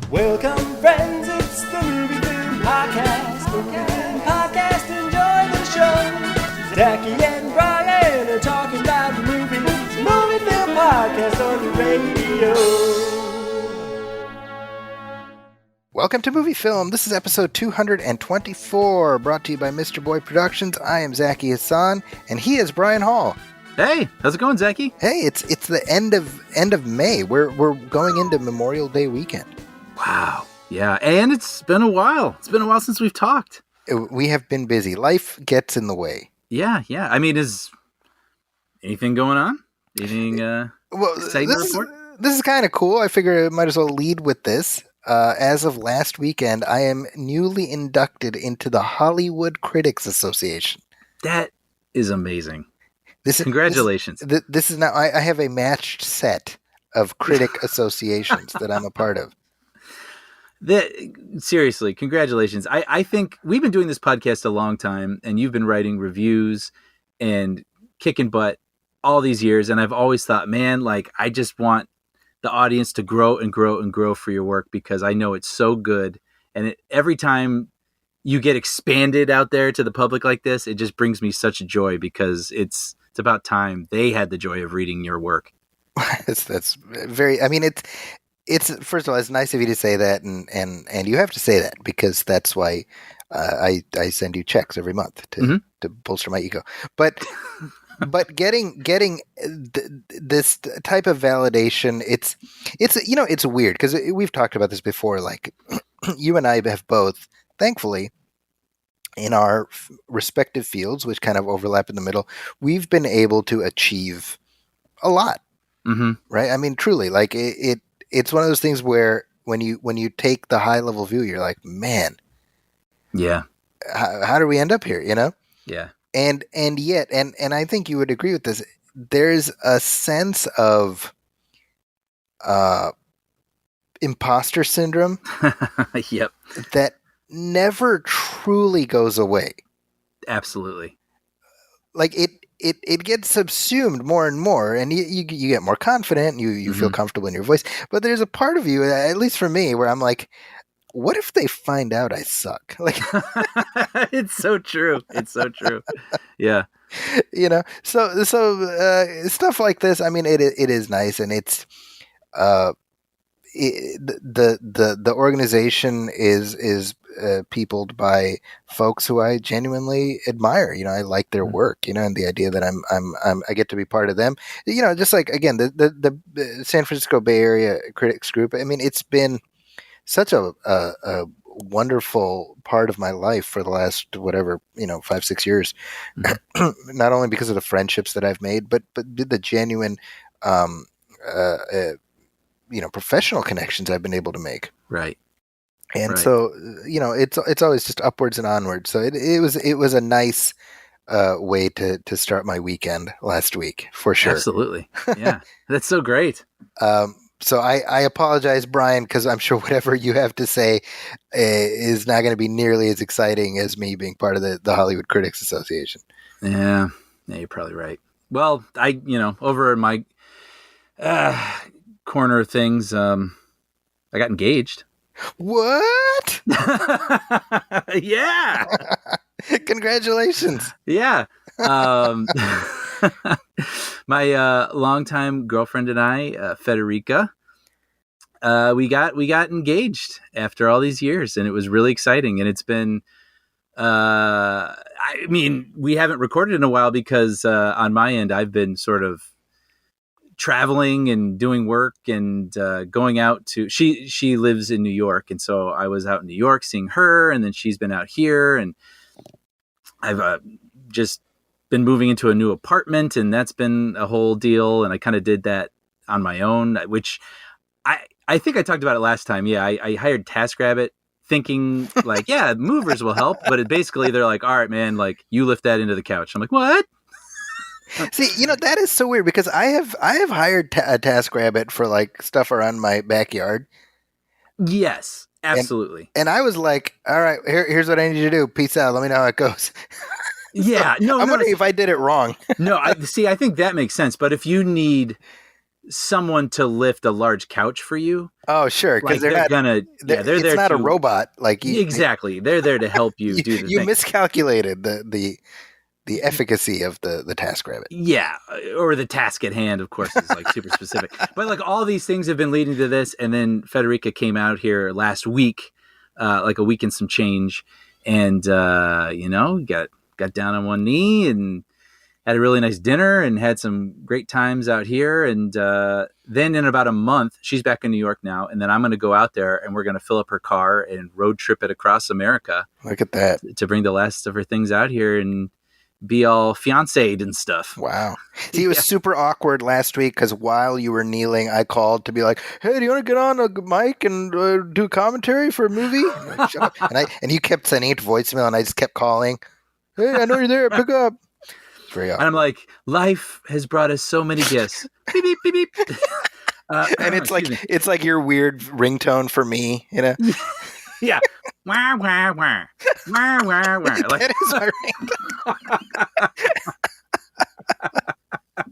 Welcome, friends, it's the Movie Film Podcast. Movie Film Podcast, enjoy the show. Zachy and Brian are talking about movies. Movie Film Podcast on the radio. Welcome to Movie Film. This is episode 224, brought to you by Mr. Boy Productions. I am Zachy Hassan, and he is Brian Hall. Hey, how's it going, Zachy? Hey, it's the end of May. We're going into Memorial Day weekend. Wow. Yeah, and it's been a while. It's been a while since we've talked. We have been busy. Life gets in the way. Yeah. I mean, is anything going on? Anything exciting to report? This is kind of cool. I figure I might as well lead with this. As of last weekend, I am newly inducted into the Hollywood Critics Association. That is amazing. Congratulations. This is now, I have a matched set of critic associations that I'm a part of. Seriously, congratulations. I think we've been doing this podcast a long time, and you've been writing reviews and kicking butt all these years. And I've always thought, man, like, I just want the audience to grow and grow and grow for your work, because I know it's so good. And every time you get expanded out there to the public like this, it just brings me such joy, because it's about time they had the joy of reading your work. That's very, I mean, it's first of all, it's nice of you to say that, and you have to say that, because that's why I send you checks every month to bolster my ego. But getting this type of validation, it's it's weird, because we've talked about this before. Like, you and I have both, thankfully, in our respective fields, which kind of overlap in the middle, we've been able to achieve a lot, right? I mean, truly, like it's one of those things where when you take the high level view, you're like, man, yeah, how do we end up here? Yeah. And yet, and I think you would agree with this, there's a sense of imposter syndrome Yep. that never truly goes away. Absolutely. Like it gets subsumed more and more, and you get more confident, you feel comfortable in your voice. But there's a part of you, at least for me, where I'm like, what if they find out I suck? Like, it's so true. It's so true. Yeah. So stuff like this, I mean, it is nice, and it's the organization is peopled by folks who I genuinely admire. I like their work, and the idea that I get to be part of them. Just like, again, the San Francisco Bay Area Critics Group. I mean, it's been such a wonderful part of my life for the last 5-6 years. Not only because of the friendships that I've made, but the genuine professional connections I've been able to make. Right. And right. So, it's always just upwards and onwards. So it was a nice way to start my weekend last week, for sure. Absolutely. Yeah. That's so great. So I apologize, Brian, because I'm sure whatever you have to say is not going to be nearly as exciting as me being part of the Hollywood Critics Association. Yeah, you're probably right. Well, over in my corner of things, I got engaged. What? Yeah. Congratulations. Yeah. My longtime girlfriend and I, Federica, we got engaged after all these years, and it was really exciting. And it's been, I mean, we haven't recorded in a while because on my end, I've been sort of traveling and doing work and going out to, she lives in New York. And so I was out in New York seeing her, and then she's been out here, and I've just been moving into a new apartment, and that's been a whole deal. And I kind of did that on my own, which I think I talked about it last time. Yeah. I hired TaskRabbit thinking like, yeah, movers will help. But basically they're like, all right, man, like, you lift that into the couch. I'm like, what? See, that is so weird, because I have hired a TaskRabbit for like stuff around my backyard. Yes, absolutely. And I was like, all right, here's what I need you to do. Peace out. Let me know how it goes. Yeah. No, I'm wondering if I did it wrong. No, I think that makes sense. But if you need someone to lift a large couch for you. Oh, sure, because Like they're gonna, yeah, they're it's there not to a robot. Like exactly. They're there to help you do the you thing. miscalculated the efficacy of the TaskRabbit. Yeah, or the task at hand, of course, is like super specific. But like all these things have been leading to this, and then Federica came out here last week, like a week and some change, and got down on one knee and had a really nice dinner and had some great times out here. And then in about a month, she's back in New York now, and then I'm going to go out there and we're going to fill up her car and road trip it across America. Look at that. To bring the last of her things out here and be all fiancéed and stuff. Wow. See, it was super awkward last week because while you were kneeling, I called to be like, "Hey, do you want to get on a mic and do commentary for a movie?" And, like, shut up. And you kept sending it to voicemail, and I just kept calling. "Hey, I know you're there. Pick up." It's very awkward. And I'm like, life has brought us so many gifts. Beep, beep, beep, beep. And it's like your weird ringtone for me, you know? Yeah. Wah, wah, wah. Wah, wah, wah. Like, That is my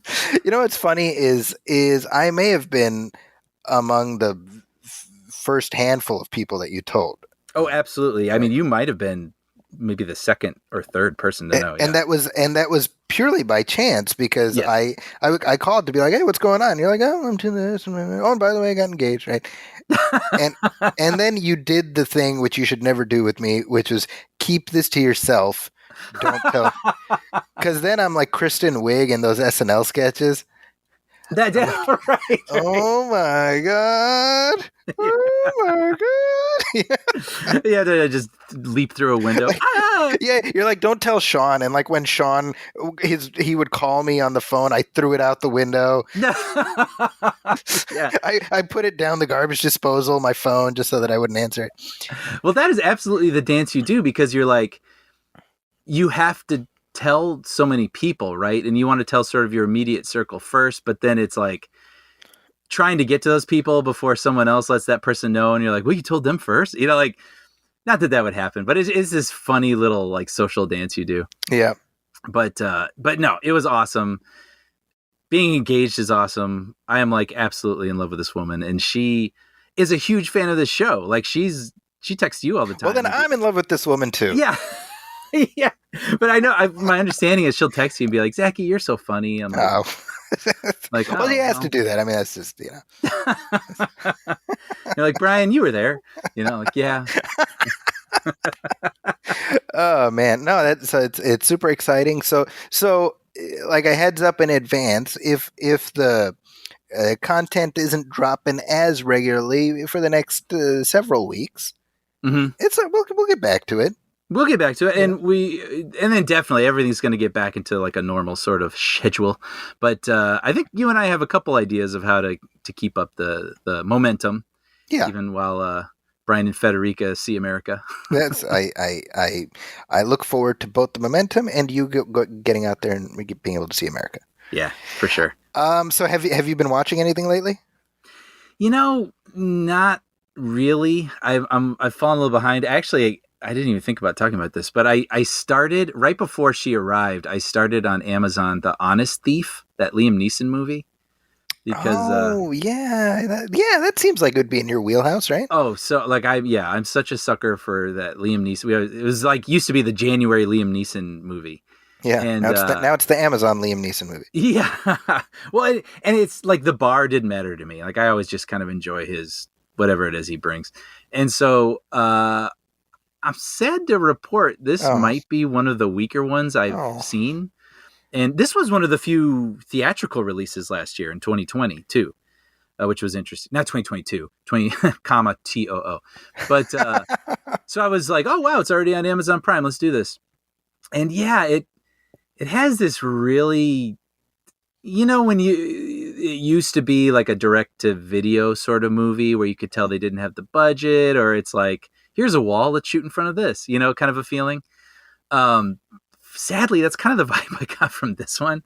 ringtone. You know what's funny is I may have been among the first handful of people that you told. oh, absolutely. I mean, you might have been maybe the second or third person to know. And that was purely by chance because Yes. I called to be like, "Hey, what's going on?" And you're like, "Oh, I'm to this." Oh, and by the way, I got engaged, right? and then you did the thing which you should never do with me, which was keep this to yourself. Don't tell. Because then I'm like Kristen Wiig in those SNL sketches. Right. Oh my god! Oh my god! Yeah, to just leap through a window. Yeah, you're like, don't tell Sean. And like when Sean, he would call me on the phone, I threw it out the window. Yeah. I put it down the garbage disposal, my phone, just so that I wouldn't answer it. Well, that is absolutely the dance you do because you're like, you have to tell so many people, right? And you want to tell sort of your immediate circle first, but then it's like trying to get to those people before someone else lets that person know. And you're like, well, you told them first, like, not that would happen, but it's this funny little like social dance you do. Yeah. But no, it was awesome. Being engaged is awesome. I am like absolutely in love with this woman, and she is a huge fan of this show. Like she texts you all the time. Well, then I'm in love with this woman too. Yeah. Yeah. But I know my understanding is she'll text you and be like, Zachy, you're so funny. I'm like, like, well, he has to do that. I mean, that's just, You're like, Brian, you were there. Like, yeah. Oh man, no, it's super exciting. So like a heads up in advance, if the content isn't dropping as regularly for the next several weeks, Mm-hmm. we'll get back to it. We'll get back to it, and then definitely everything's going to get back into like a normal sort of schedule. But I think you and I have a couple ideas of how to keep up the momentum, even while Brian and Federica see America. That's I look forward to both the momentum and you getting out there and being able to see America. Yeah, for sure. So have you been watching anything lately? Not really. I've fallen a little behind. Actually, I didn't even think about talking about this, but I started right before she arrived. I started on Amazon The Honest Thief, that Liam Neeson movie. Because that seems like it would be in your wheelhouse, right? Oh, so like I'm such a sucker for that Liam Neeson. It was like used to be the January Liam Neeson movie. Yeah, and now it's the Amazon Liam Neeson movie. Yeah, well, and it's like the bar didn't matter to me. Like I always just kind of enjoy his whatever it is he brings, and so I'm sad to report this might be one of the weaker ones I've seen. And this was one of the few theatrical releases last year in 2020 too, which was interesting. Not 2022, 20, comma TOO. But so I was like, oh wow, it's already on Amazon Prime. Let's do this. And yeah, it has this really, when it used to be like a direct to video sort of movie where you could tell they didn't have the budget, or it's like, here's a wall, let's shoot in front of this, kind of a feeling. Sadly, that's kind of the vibe I got from this one,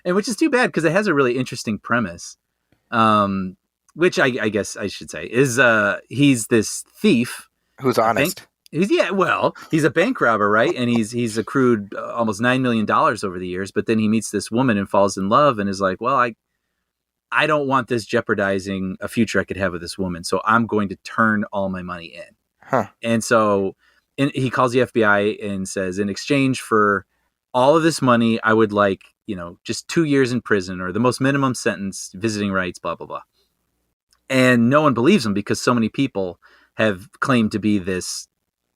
and which is too bad because it has a really interesting premise, which I guess I should say is he's this thief who's honest. He's a bank robber, right? And he's accrued almost $9 million over the years, but then he meets this woman and falls in love and is like, well, I don't want this jeopardizing a future I could have with this woman. So I'm going to turn all my money in. Huh. And so he calls the FBI and says, in exchange for all of this money, I would like, just 2 years in prison or the most minimum sentence, visiting rights, blah, blah, blah. And no one believes him because so many people have claimed to be this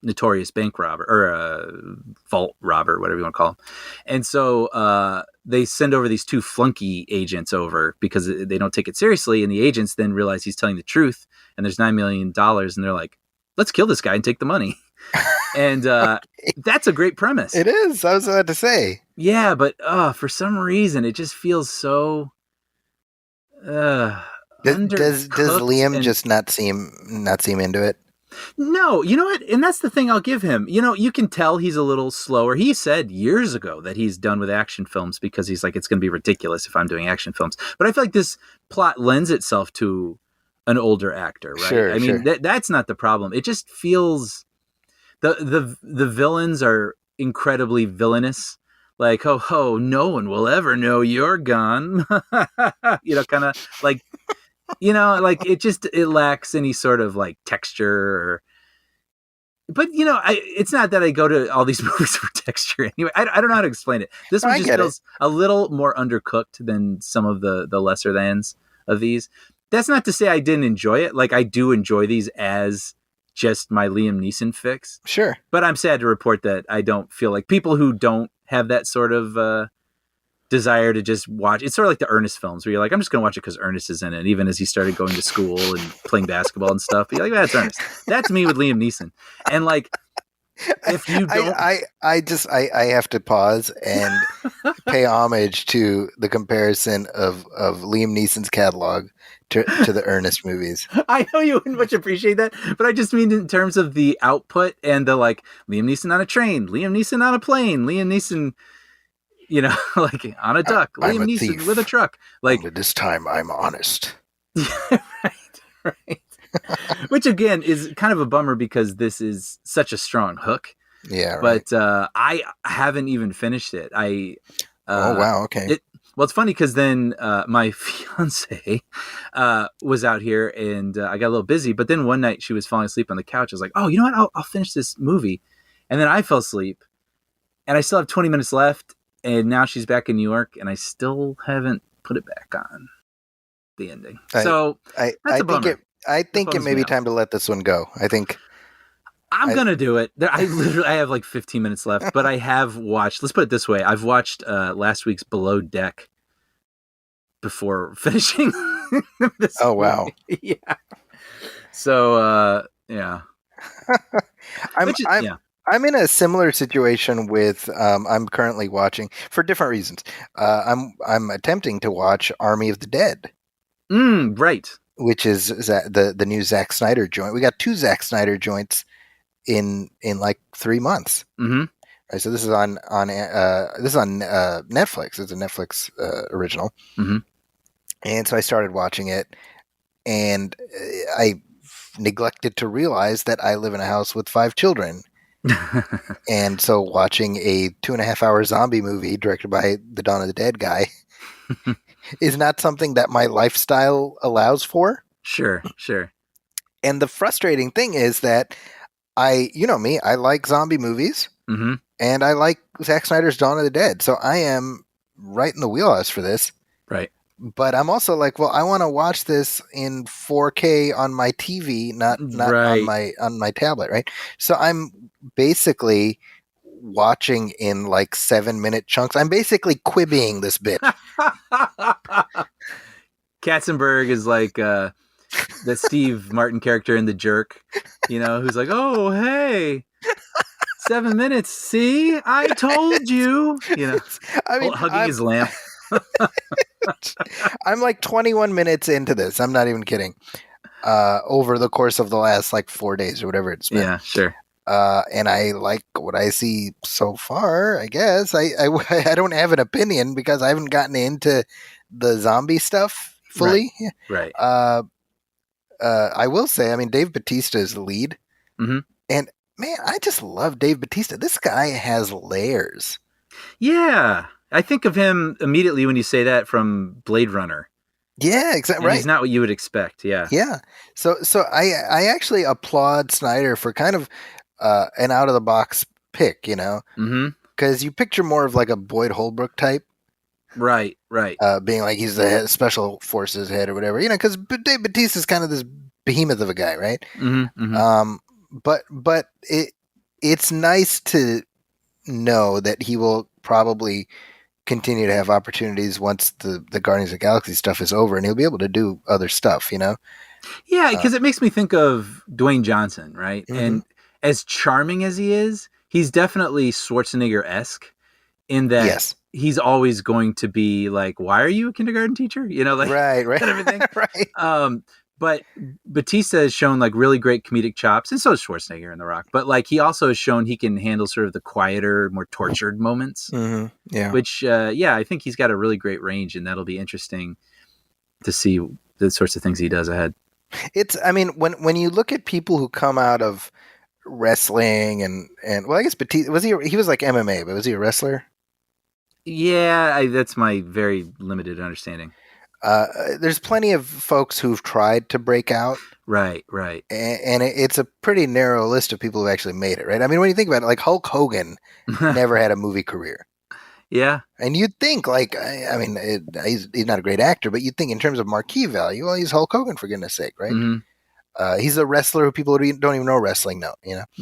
notorious bank robber or vault robber, whatever you want to call him. And so they send over these 2 flunky agents over because they don't take it seriously. And the agents then realize he's telling the truth and there's $9 million. And they're like, let's kill this guy and take the money. And that's a great premise. It is. I was about to say. Yeah, but for some reason, it just feels so... Does Liam just not seem into it? No, you know what? And that's the thing I'll give him. You can tell he's a little slower. He said years ago that he's done with action films because he's like, it's going to be ridiculous if I'm doing action films. But I feel like this plot lends itself to an older actor, right? Sure, I mean, that's not the problem. It just feels the villains are incredibly villainous. Like, ho ho, no one will ever know you're gone. Kind of like. Like it lacks any sort of like texture but it's not that I go to all these movies for texture anyway. I don't know how to explain it. This one just feels a little more undercooked than some of the lesser thans of these. That's not to say I didn't enjoy it. Like I do enjoy these as just my Liam Neeson fix. Sure. But I'm sad to report that I don't feel like people who don't have that sort of desire to just watch. It's sort of like the Ernest films where you're like, I'm just going to watch it because Ernest is in it. Even as he started going to school and playing basketball and stuff, but you're like, that's Ernest. That's me with Liam Neeson. And like, if you don't, I have to pause and pay homage to the comparison of Liam Neeson's catalog to the Ernest movies. I know you wouldn't much appreciate that, but I just mean in terms of the output and the like, Liam Neeson on a train, Liam Neeson on a plane, Liam Neeson, like on a duck, Liam Neeson with a truck. Like only this time I'm honest. right. Which again is kind of a bummer because this is such a strong hook. Yeah. Right. But I haven't even finished it. Oh wow. Okay. Well, it's funny because then my fiance was out here and I got a little busy. But then one night she was falling asleep on the couch. I was like, oh, you know what? I'll finish this movie. And then I fell asleep and I still have 20 minutes left. And now she's back in New York, and I still haven't put it back on the ending. I think it may be time to let this one go. I think I'm gonna do it. I have like 15 minutes left, but I have watched. Let's put it this way: I've watched last week's Below Deck before finishing. This movie. Wow! Yeah. So yeah. I'm in a similar situation with I'm currently watching for different reasons. I'm attempting to watch Army of the Dead. Right. Which is the new Zack Snyder joint. We got 2 Zack Snyder joints in like 3 months. Mm-hmm. Right, so this is on Netflix. It's a Netflix original. Mm-hmm. And so I started watching it, and I neglected to realize that I live in a house with 5 children. And so watching a 2.5-hour zombie movie directed by the Dawn of the Dead guy is not something that my lifestyle allows for. Sure. And the frustrating thing is that I like zombie movies, mm-hmm. and I like Zack Snyder's Dawn of the Dead. So I am right in the wheelhouse for this. Right. But I'm also like, well, I want to watch this in 4K on my TV, not right. on my tablet, right? So I'm basically watching in like 7-minute chunks. I'm basically quibbing this bitch. Katzenberg is like the Steve Martin character in The Jerk, who's like, oh, hey, 7 minutes. See, I told you, I mean, hugging his lamp. I'm like 21 minutes into this. I'm not even kidding. Over the course of the last like 4 days or whatever it's been. Yeah, sure. And I like what I see so far, I guess. I don't have an opinion because I haven't gotten into the zombie stuff fully. Right. I will say, I mean, Dave Bautista is the lead. Mm-hmm. And man, I just love Dave Bautista. This guy has layers. Yeah. I think of him immediately when you say that from Blade Runner. Yeah, exactly. And Right. he's not what you would expect. Yeah. Yeah. So I actually applaud Snyder for kind of an out of the box pick, Mm-hmm. because you picture more of like a Boyd Holbrook type, Right. Right. being like he's the special forces head or whatever, because Dave Bautista is kind of this behemoth of a guy, right? Mm-hmm. Mm-hmm. But it's nice to know that he will probably continue to have opportunities once the Guardians of the Galaxy stuff is over, and he'll be able to do other stuff, Yeah, because it makes me think of Dwayne Johnson, right? Mhm. And as charming as he is, he's definitely Schwarzenegger-esque in that Yes. he's always going to be like, "Why are you a kindergarten teacher?" Like Right. and everything. Right. But Batista has shown like really great comedic chops, and so is Schwarzenegger in The Rock. But like he also has shown he can handle sort of the quieter, more tortured moments. Mm-hmm. Yeah. Which, I think he's got a really great range, and that'll be interesting to see the sorts of things he does ahead. I mean, when you look at people who come out of wrestling and well, I guess Batista he was like MMA, but was he a wrestler? Yeah, that's my very limited understanding. There's plenty of folks who've tried to break out, Right. and it's a pretty narrow list of people who actually made it, right? I mean, when you think about it, like Hulk Hogan never had a movie career. Yeah. And you'd think, like, I mean, he's not a great actor, but you'd think in terms of marquee value, well, he's Hulk Hogan, for goodness sake, right? Mm-hmm. He's a wrestler who people who don't even know wrestling know,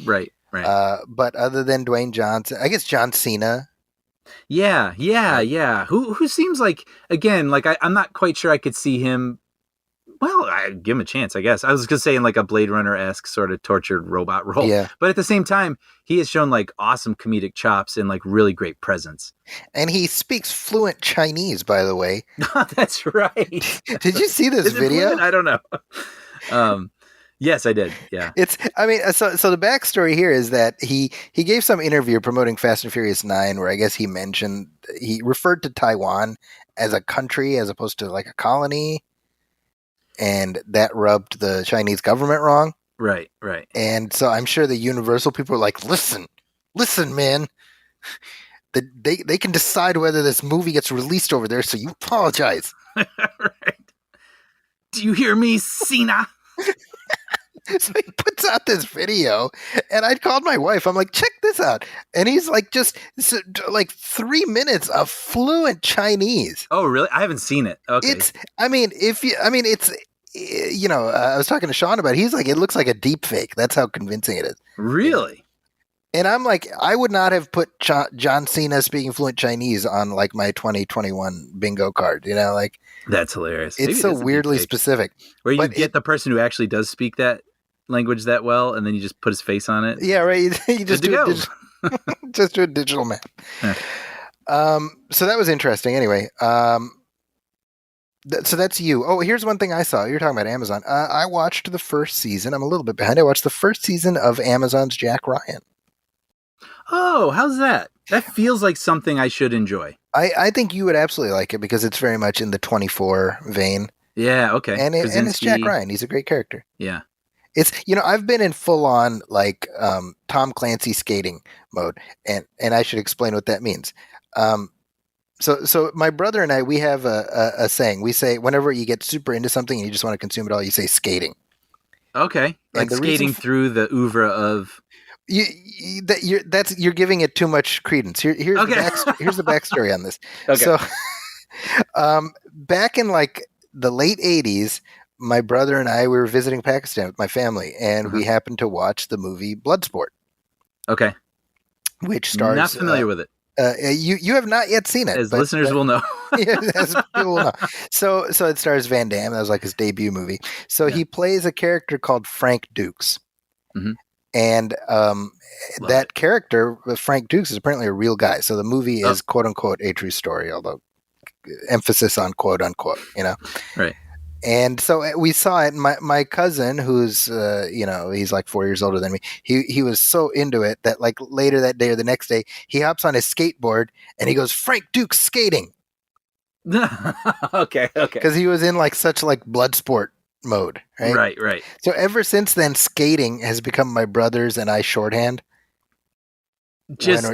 Right. But other than Dwayne Johnson, I guess John Cena. Yeah. Who seems like, again, like I'm not quite sure I could see him. Well, I give him a chance, I guess. I was going to say in like a Blade Runner-esque sort of tortured robot role. Yeah. But at the same time, he has shown like awesome comedic chops and like really great presence. And he speaks fluent Chinese, by the way. That's right. Did you see this Is it video? fluent? I don't know. Yes, I did. Yeah. So the backstory here is that he gave some interview promoting Fast and Furious 9 where I guess he referred to Taiwan as a country as opposed to like a colony, and that rubbed the Chinese government wrong. Right. And so I'm sure the Universal people are like, listen, man, they can decide whether this movie gets released over there, so you apologize. Right. Do you hear me, Cena? So he puts out this video, and I called my wife. I'm like, check this out. And he's like, just like 3 minutes of fluent Chinese. Oh, really? I haven't seen it. Okay. I was talking to Sean about it. He's like, it looks like a deep fake. That's how convincing it is. Really? And I'm like, I would not have put John Cena speaking fluent Chinese on like my 2021 bingo card, like. That's hilarious. It's so weirdly specific. Where you get the person who actually does speak that language that well, and then you just put his face on it. Yeah, right. You just just do a digital map. Yeah. So that was interesting. Anyway, so that's you. Oh, here's one thing I saw. You're talking about Amazon. I watched the first season. I'm a little bit behind. I watched the first season of Amazon's Jack Ryan. Oh, how's that? That feels like something I should enjoy. I think you would absolutely like it because it's very much in the 24 vein. Yeah, okay. And it's Jack Ryan. He's a great character. Yeah. It's I've been in full on like Tom Clancy skating mode, and I should explain what that means. So my brother and I, we have a saying. We say whenever you get super into something and you just want to consume it all, you say skating. Okay, like skating through the oeuvre of. You're giving it too much credence. Here's the backstory on this. Okay. So, back in like the late '80s, my brother and I were visiting Pakistan with my family, and we happened to watch the movie Bloodsport. Okay. Which stars. Not familiar with it. You have not yet seen it, as listeners will know. Yeah, as people will know. So it stars Van Damme. That was like his debut movie. So he plays a character called Frank Dukes. Mm-hmm. And that character, Frank Dukes, is apparently a real guy. So the movie is quote unquote a true story, although emphasis on quote unquote, Right. And so we saw it. My cousin, who's he's like 4 years older than me, he was so into it that like later that day or the next day, he hops on his skateboard and he goes, Frank Dukes skating. Okay. Because he was in like such like blood sport mode, right? Right. So ever since then, skating has become my brother's and I shorthand. Just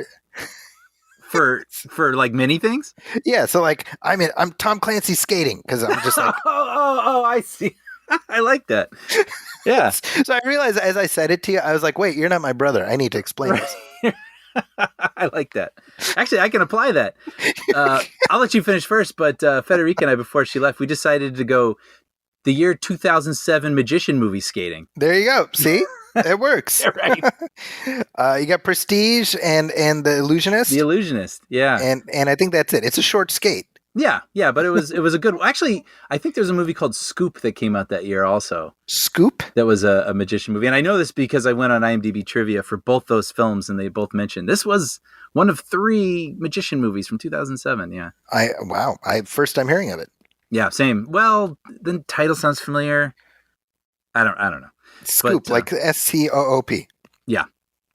for like many things. Yeah, so like I'm Tom Clancy skating because I'm just like. Oh, I see. I like that. Yeah. So I realized as I said it to you, I was like, wait, you're not my brother. I need to explain this. I like that. Actually, I can apply that. I'll let you finish first, but Federica and I, before she left, we decided to go the year 2007 magician movie skating. There you go. See? It works. Right. You got Prestige and The Illusionist. The Illusionist. Yeah. And I think that's it. It's a short skate. Yeah, but it was a good. Actually, I think there's a movie called Scoop that came out that year also. Scoop? That was a magician movie, and I know this because I went on IMDb trivia for both those films, and they both mentioned this was one of 3 magician movies from 2007. Yeah. I first time hearing of it. Yeah, same. Well, the title sounds familiar. I don't know. Scoop, But, like SCOOP. Yeah.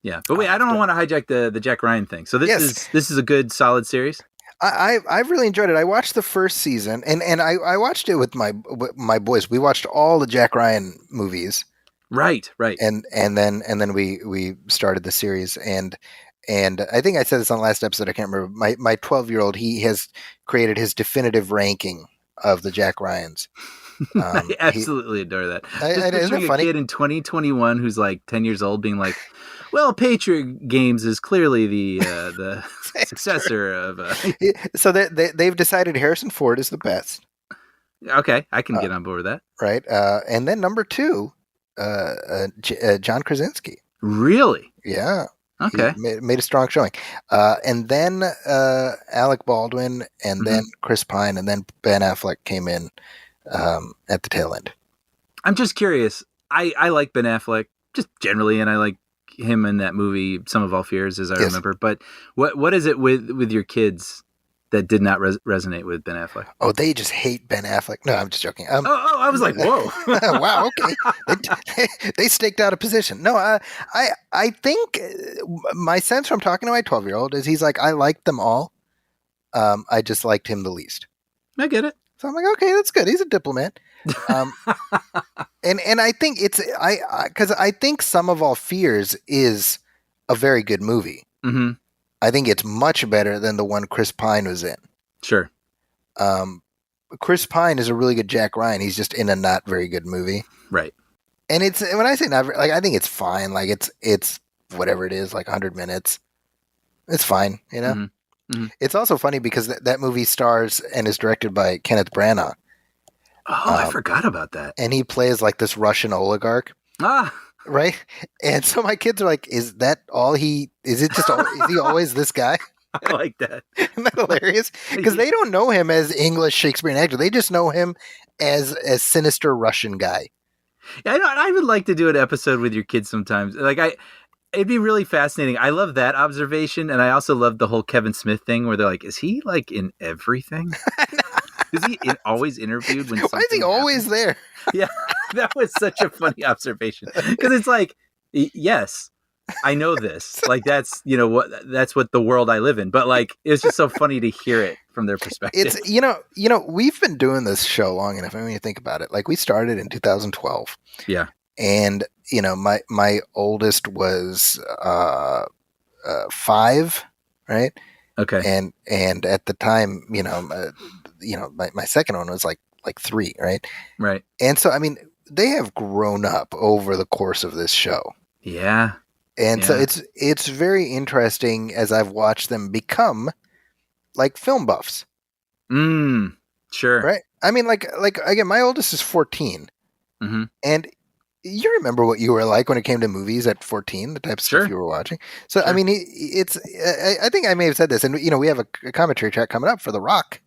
But wait, I don't want to hijack the Jack Ryan thing. So this is a good, solid series. I've really enjoyed it. I watched the first season, and I watched it with my boys. We watched all the Jack Ryan movies, right? And then we started the series, and I think I said this on the last episode. I can't remember. My 12-year-old, he has created his definitive ranking of the Jack Ryans. I absolutely adore that. Isn't it a funny? Kid in 2021 who's like 10 years old being like, well, Patriot Games is clearly the successor of. So they've decided Harrison Ford is the best. Okay, I can get on board with that. Right, and then number 2, John Krasinski. Really? Yeah. Okay. He made a strong showing, and then Alec Baldwin, and then Chris Pine, and then Ben Affleck came in at the tail end. I'm just curious. I like Ben Affleck just generally, and I like him in that movie Sum of All Fears, as I remember. But what is it with your kids that did not resonate with Ben Affleck? Oh, they just hate Ben Affleck. No, I'm just joking. I was like, whoa. Wow, okay. They staked out a position. No, I think my sense from talking to my 12-year-old is he's like, I liked them all. I just liked him the least. I get it. So I'm like, okay, that's good. He's a diplomat. And I think because I think Sum of All Fears is a very good movie. Mm-hmm. I think it's much better than the one Chris Pine was in. Sure. Chris Pine is a really good Jack Ryan. He's just in a not very good movie. Right. And it's, when I say not, like, I think it's fine. Like it's whatever it is, like 100 minutes. It's fine, you know? Mm-hmm. Mm-hmm. It's also funny because that movie stars and is directed by Kenneth Branagh. Oh, I forgot about that. And he plays like this Russian oligarch. Right? And so my kids are like, is that all is it just, is he always this guy? I like that. Isn't that hilarious? Because they don't know him as English Shakespearean actor. They just know him as a sinister Russian guy. Yeah, I would like to do an episode with your kids sometimes. It'd be really fascinating. I love that observation, and I also love the whole Kevin Smith thing where they're like, is he like in everything? Is he always interviewed? Why is he always there? Yeah, that was such a funny observation because it's like, yes, I know this. Like that's what the world I live in. But like, it's just so funny to hear it from their perspective. It's we've been doing this show long enough. I mean, you think about it. Like we started in 2012. Yeah, and my oldest was 5, right? Okay, and at the time, my second one was like 3, right? Right. And so, I mean, they have grown up over the course of this show. Yeah. And so it's very interesting as I've watched them become like film buffs. Sure. Right. I mean, like again, my oldest is 14. Mm-hmm. And you remember what you were like when it came to movies at 14, the type of stuff you were watching. So, Sure. I mean, I think I may have said this, and, we have a commentary track coming up for The Rock.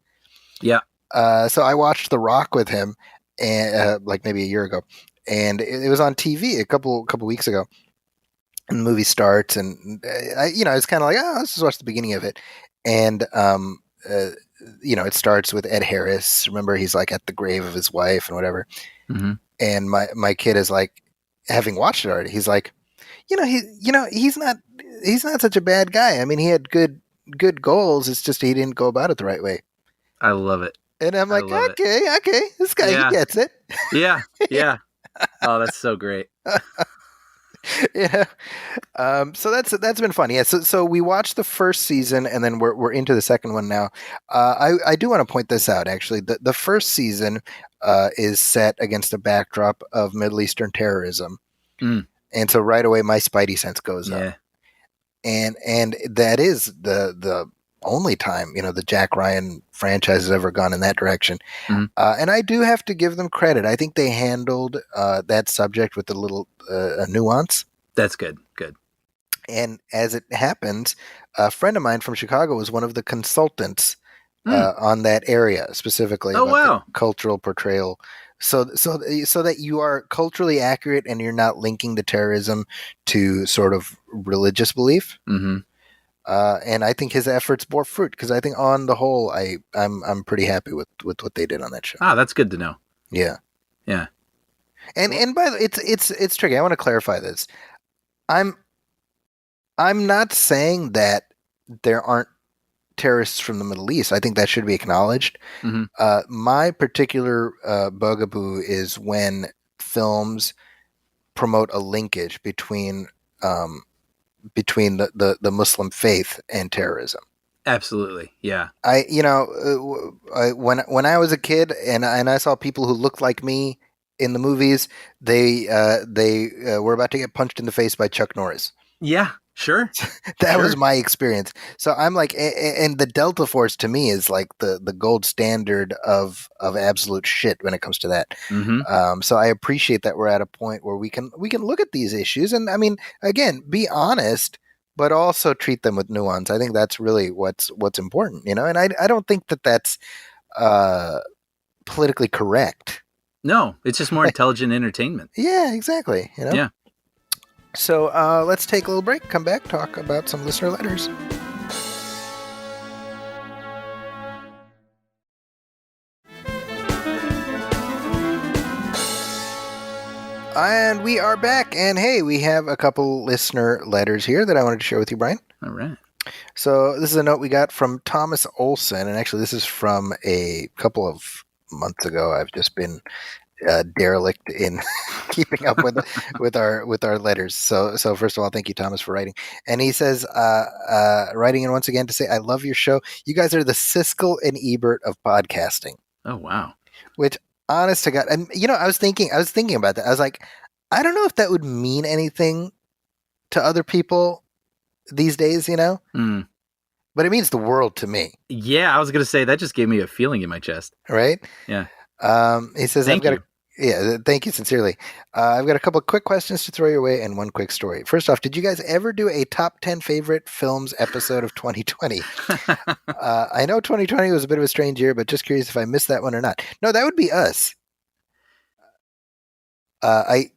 Yeah. So I watched The Rock with him, and like maybe a year ago, and it was on TV a couple weeks ago. And the movie starts, and it's kind of like, let's just watch the beginning of it, and it starts with Ed Harris. Remember, he's like at the grave of his wife and whatever. Mm-hmm. And my kid is like, having watched it already, he's like, he's not such a bad guy. I mean, he had good goals. It's just he didn't go about it the right way. I love it. And I'm like, okay, this guy, he gets it. Yeah. Oh, that's so great. Yeah. So that's been fun. Yeah. So we watched the first season, and then we're into the second one now. I do want to point this out. Actually, the first season is set against a backdrop of Middle Eastern terrorism, Mm. and so right away my spidey sense goes up, Yeah. and that is the only time the Jack Ryan franchise has ever gone in that direction. Mhm. And I do have to give them credit. I think they handled that subject with a little nuance. That's good. Good. And as it happens, a friend of mine from Chicago was one of the consultants on that area, specifically Oh, about wow. the cultural portrayal. So that you are culturally accurate and you're not linking the terrorism to sort of religious belief. Mm-hmm. And I think his efforts bore fruit because I think on the whole, I'm pretty happy with what they did on that show. Ah, that's good to know. Yeah, Yeah. and by the way, it's tricky. I want to clarify this. I'm not saying that there aren't terrorists from the Middle East. I think that should be acknowledged. Mhm. My particular bugaboo is when films promote a linkage between the Muslim faith and terrorism. Absolutely. Yeah. When I was a kid and I saw people who looked like me in the movies, they were about to get punched in the face by Chuck Norris. Yeah. Sure. That Sure. was my experience. So I'm like, and the Delta Force to me is like the gold standard of absolute shit when it comes to that. Mm-hmm. So I appreciate that we're at a point where we can look at these issues and, I mean, again, be honest, but also treat them with nuance. I think that's really what's important, And I don't think that that's politically correct. No, it's just more intelligent entertainment. Yeah, exactly. Yeah. So let's take a little break, come back, talk about some listener letters. And we are back, and hey, we have a couple listener letters here that I wanted to share with you, Brian. All right. So this is a note we got from Thomas Olson, and actually this is from a couple of months ago. I've just been derelict in keeping up with our letters. So first of all, thank you, Thomas, for writing. And he says, writing in once again to say, I love your show. You guys are the Siskel and Ebert of podcasting. Oh, wow. Which, honest to God, and I was thinking about that. I was like, I don't know if that would mean anything to other people these days, Mm. but it means the world to me. Yeah, I was going to say that just gave me a feeling in my chest. Right? Yeah. He says, Thank you. Thank you sincerely. I've got a couple of quick questions to throw your way and one quick story. First off, did you guys ever do a top 10 favorite films episode of 2020? I know 2020 was a bit of a strange year, but just curious if I missed that one or not. No, that would be us. I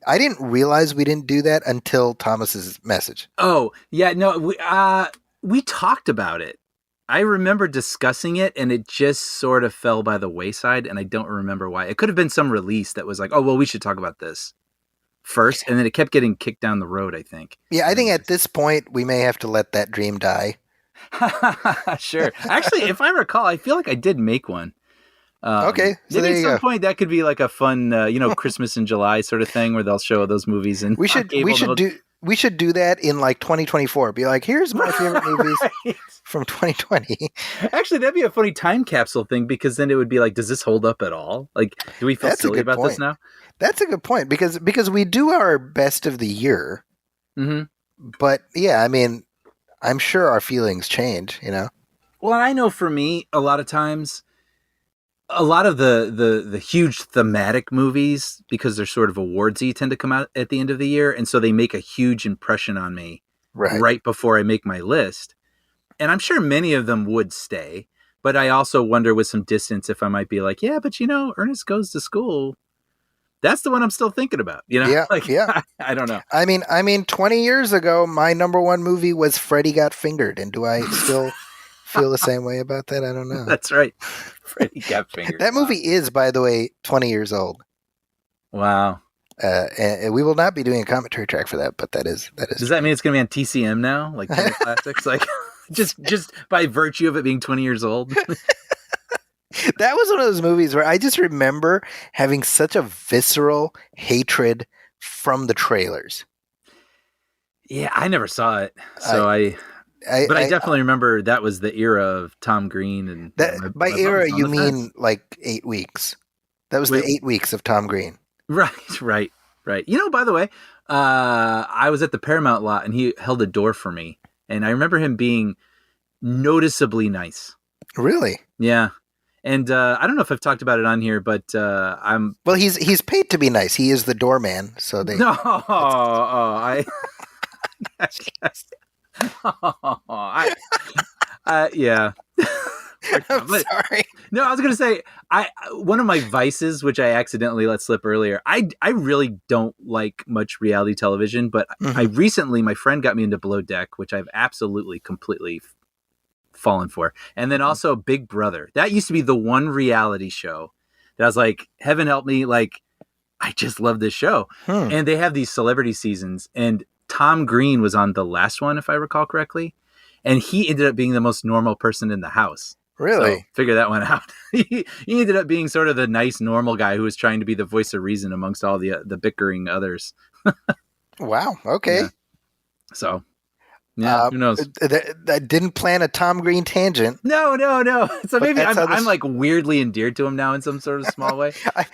didn't realize we didn't do that until Thomas's message. Oh, yeah, no, we talked about it. I remember discussing it, and it just sort of fell by the wayside, and I don't remember why. It could have been some release that was like, oh, well, we should talk about this first, and then it kept getting kicked down the road, I think. Yeah, I think at this point, we may have to let that dream die. Sure. Actually, if I recall, I feel like I did make one. Okay, so maybe there at you some go. point that could be like a fun, Christmas in July sort of thing where they'll show those movies. And We should do that in like 2024. Be like, here's my favorite movies Right. from 2020. Actually, that'd be a funny time capsule thing because then it would be like, does this hold up at all? Like, do we feel That's a silly good about this point. now? That's a good point because we do our best of the year, Mm-hmm. but yeah, I mean, I'm sure our feelings change. Well, I know for me, a lot of times, a lot of the huge thematic movies, because they're sort of awardsy, tend to come out at the end of the year, and so they make a huge impression on me right before I make my list. And I'm sure many of them would stay, but I also wonder with some distance if I might be like, yeah, but Ernest Goes to School, that's the one I'm still thinking about. Yeah, yeah. I don't know. I mean, 20 years ago, my number one movie was Freddy Got Fingered, and do I still feel the same way about that? I don't know. That's right. Freddy Got Fingered. That movie is, by the way, 20 years old. Wow. And we will not be doing a commentary track for that, but that is. Does that mean it's going to be on TCM now, like Turner Classics, like just by virtue of it being 20 years old? That was one of those movies where I just remember having such a visceral hatred from the trailers. Yeah, I never saw it, so but I definitely remember that was the era of Tom Green, and that by my era brother's on you the fence. mean like 8 weeks. That was Wait, the 8 weeks of Tom Green. right, right, right. You know, by the way, I was at the Paramount lot, and he held a door for me, and I remember him being noticeably nice. Really? Yeah, and I don't know if I've talked about it on here, but I'm Well, he's paid to be nice. He is the doorman, so they. no, I, yeah. I'm But sorry. no, I was gonna say one of my vices, which I accidentally let slip earlier. I really don't like much reality television, but I Mhm. recently my friend got me into Below Deck, which I've absolutely completely fallen for, and then also Big Brother. That used to be the one reality show that I was like, heaven help me, like I just love this show. Hmm. And they have these celebrity seasons, and Tom Green was on the last one, if I recall correctly, and he ended up being the most normal person in the house. So Really? figure that one out. He ended up being sort of the nice, normal guy who was trying to be the voice of reason amongst all the bickering others. Wow. Okay. Yeah. So, yeah, who knows? I didn't plan a Tom Green tangent, No, no, no. So but maybe that's how I'm this. like weirdly endeared to him now in some sort of small way. I,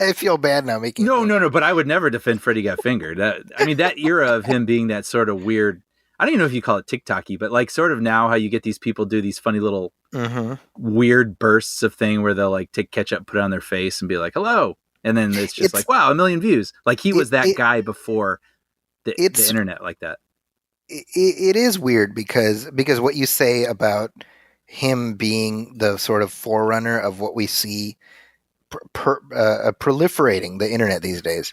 I feel bad now making. No, no, no. But I would never defend Freddie Got Fingered. I mean, that era of him being that sort of weird. I don't even know if you call it TikToky, but like sort of now how you get these people do these funny little Mm-hmm. weird bursts of thing where they'll like take ketchup, put it on their face, and be like, "Hello," and then it's just like, "Wow, 1 million views." Like he was that guy before the internet like that. It is weird because what you say about him being the sort of forerunner of what we see proliferating the internet these days.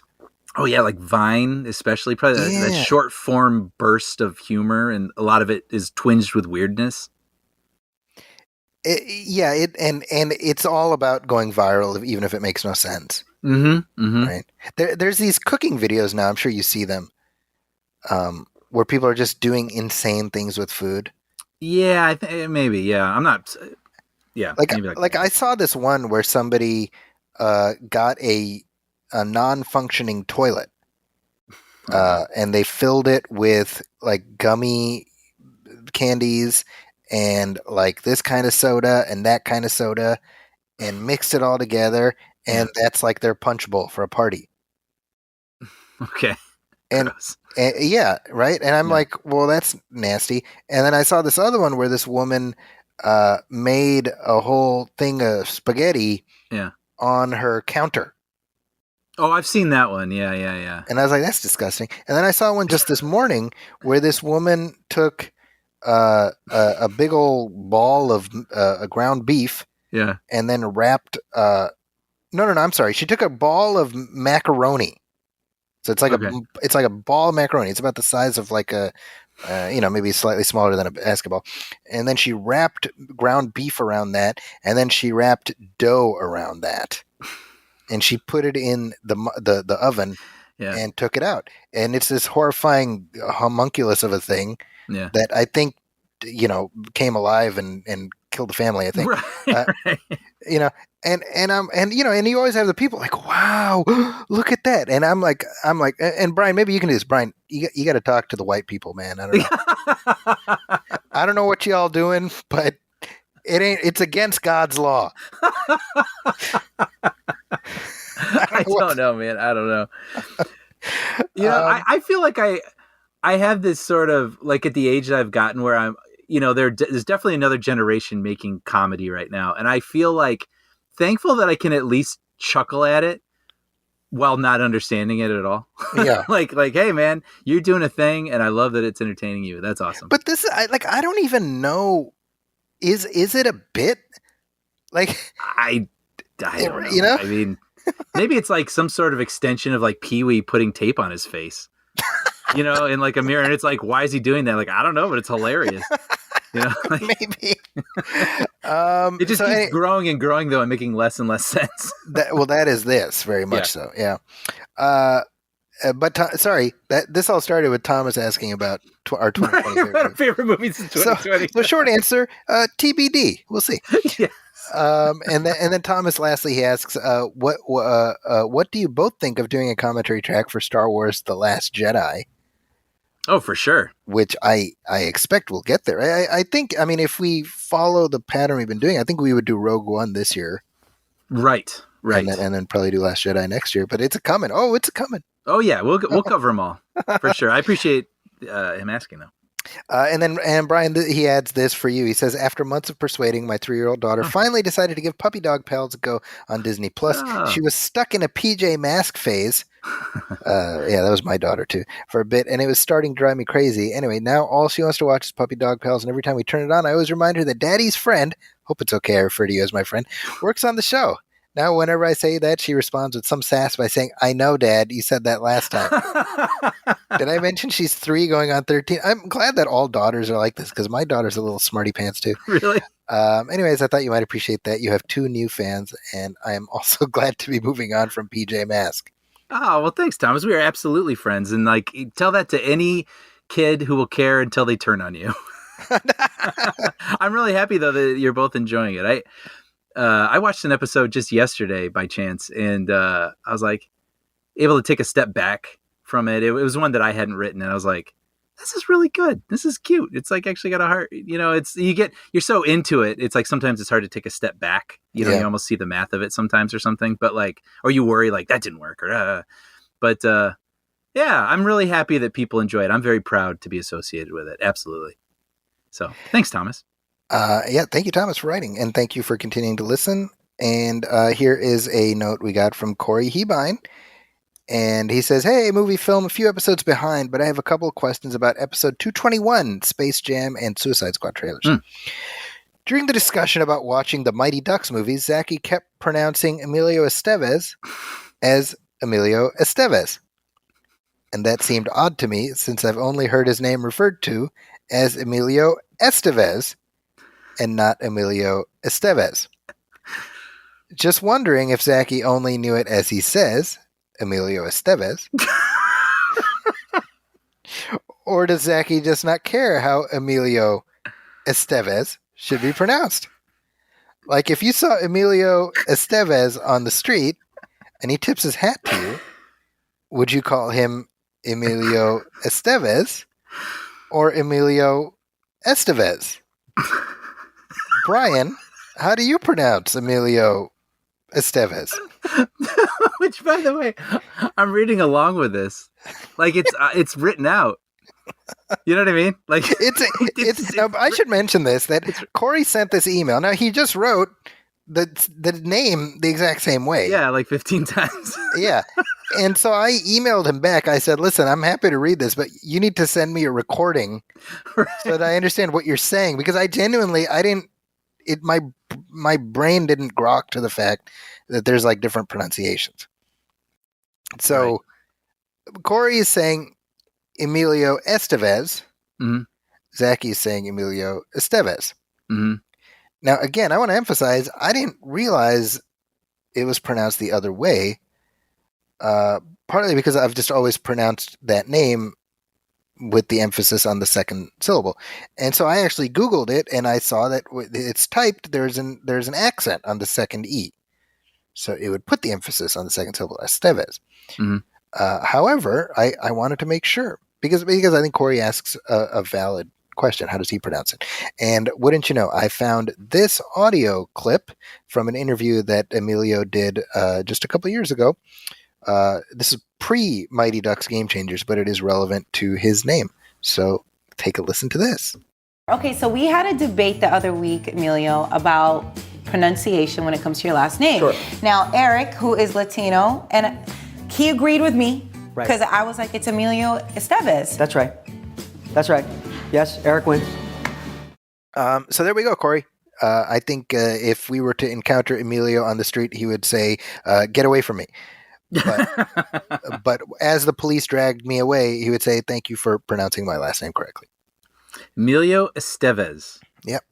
Oh yeah, like Vine, especially probably that Yeah. short form burst of humor, and a lot of it is twinged with weirdness. And it's all about going viral, even if it makes no sense. Mm-hmm. Mm-hmm. Right? There's these cooking videos now. I'm sure you see them, where people are just doing insane things with food. Yeah, I think maybe. Yeah, I'm not. Yeah, Like maybe like I saw this one where somebody got a non-functioning toilet, and they filled it with like gummy candies and like this kind of soda and that kind of soda, and mixed it all together, and that's like their punch bowl for a party. Okay. And, yeah, right. And I'm like, well, that's nasty. And then I saw this other one where this woman made a whole thing of spaghetti on her counter. Oh, I've seen that one. Yeah. And I was like, that's disgusting. And then I saw one just this morning where this woman took a big old ball of ground beef, and then wrapped. No, I'm sorry. She took a ball of macaroni. So it's like a ball of macaroni. It's about the size of like a, maybe slightly smaller than a basketball. And then she wrapped ground beef around that, and then she wrapped dough around that, and she put it in the oven, and took it out. And it's this horrifying homunculus of a thing that I think came alive and killed the family. I think, right. And you always have the people like, wow, look at that. And I'm like, and Brian, maybe you can do this. Brian, you got to talk to the white people, man. I don't know. I don't know what y'all doing, but it's against God's law. I don't know, man. I don't know. I feel like I have this sort of like at the age that I've gotten where I'm, there's definitely another generation making comedy right now. And I feel like thankful that I can at least chuckle at it while not understanding it at all. Yeah. like, hey man, you're doing a thing and I love that it's entertaining you. That's awesome. But this, I don't even know. Is it a bit? Like, I don't know. I mean, maybe it's like some sort of extension of like Pee-wee putting tape on his face, in like a mirror. And it's like, why is he doing that? Like, I don't know, but it's hilarious. Like, maybe. It just keeps growing and growing, though, and making less and less sense. That is this very much so. Yeah. But sorry, this all started with Thomas asking about our 2020 favorite movies in 2020. So short answer, TBD. We'll see. Yeah. And then Thomas lastly he asks, what do you both think of doing a commentary track for Star Wars: The Last Jedi? Oh, for sure. which I expect we'll get there. I think, I mean, if we follow the pattern we've been doing, I think we would do Rogue One this year. Right. And then probably do Last Jedi next year. But it's a coming. Oh, it's a coming. Oh yeah, we'll cover them all for sure. I appreciate him asking though. And Brian, he adds this for you. He says, after months of persuading, my 3-year-old daughter finally decided to give Puppy Dog Pals a go on Disney Plus. Oh. She was stuck in a PJ Mask phase. Yeah, that was my daughter too for a bit, and it was starting to drive me crazy. Anyway, now all she wants to watch is Puppy Dog Pals, and every time we turn it on, I always remind her that Daddy's friend, hope it's okay I refer to you as my friend, works on the show. Now, whenever I say that, she responds with some sass by saying, I know, Dad, you said that last time. Did I mention she's 3 going on 13? I'm glad that all daughters are like this, because my daughter's a little smarty pants too. Really? Anyways, I thought you might appreciate that. You have 2 new fans, and I am also glad to be moving on from PJ Mask. Oh, well, thanks, Thomas. We are absolutely friends. And like, tell that to any kid who will care until they turn on you. I'm really happy though that you're both enjoying it. I watched an episode just yesterday by chance, and I was like able to take a step back from it. It was one that I hadn't written, and I was like, this is really good. This is cute. It's like actually got a heart. You know, you're so into it. It's like sometimes it's hard to take a step back. You know, You almost see the math of it sometimes or something, but like, or you worry like that didn't work but yeah, I'm really happy that people enjoy it. I'm very proud to be associated with it. Absolutely. So thanks, Thomas. Yeah, thank you, Thomas, for writing, and thank you for continuing to listen. And here is a note we got from Corey Hebine, and he says, hey, movie film, a few episodes behind, but I have a couple of questions about episode 221, Space Jam and Suicide Squad trailers. During the discussion about watching the Mighty Ducks movies, Zachy kept pronouncing Emilio Estevez as Emilio Estevez. And that seemed odd to me, since I've only heard his name referred to as Emilio Estevez, and not Emilio Estevez. Just wondering if Zachy only knew it as he says, Emilio Estevez. Or does Zachy just not care how Emilio Estevez should be pronounced? Like, if you saw Emilio Estevez on the street and he tips his hat to you, would you call him Emilio Estevez or Emilio Estevez? Brian, how do you pronounce Emilio Estevez? Which, by the way, I'm reading along with this. Like it's written out. You know what I mean? Like I should mention this, that Corey sent this email. Now, he just wrote the name the exact same way. Yeah, like 15 times. Yeah. And so I emailed him back. I said, listen, I'm happy to read this, but you need to send me a recording so that I understand what you're saying, because I genuinely, my brain didn't grok to the fact that there's like different pronunciations. So Corey is saying Emilio Estevez. Mm-hmm. Zachy is saying Emilio Estevez. Mm-hmm. Now, again, I want to emphasize, I didn't realize it was pronounced the other way, partly because I've just always pronounced that name with the emphasis on the second syllable. And so I actually Googled it, and I saw that it's typed, there's an accent on the second E. So it would put the emphasis on the second syllable, Estevez. Mm-hmm. However, I wanted to make sure, because I think Corey asks a valid question. How does he pronounce it? And wouldn't you know, I found this audio clip from an interview that Emilio did just a couple of years ago. This is pre-Mighty Ducks Game Changers, but it is relevant to his name. So take a listen to this. Okay, so we had a debate the other week, Emilio, about pronunciation when it comes to your last name. Sure. Now, Eric, who is Latino, and he agreed with me because I was like, it's Emilio Estevez. That's right. That's right. Yes, Eric wins. So there we go, Corey. I think if we were to encounter Emilio on the street, he would say, get away from me. But as the police dragged me away, he would say, thank you for pronouncing my last name correctly. Emilio Estevez. Yep.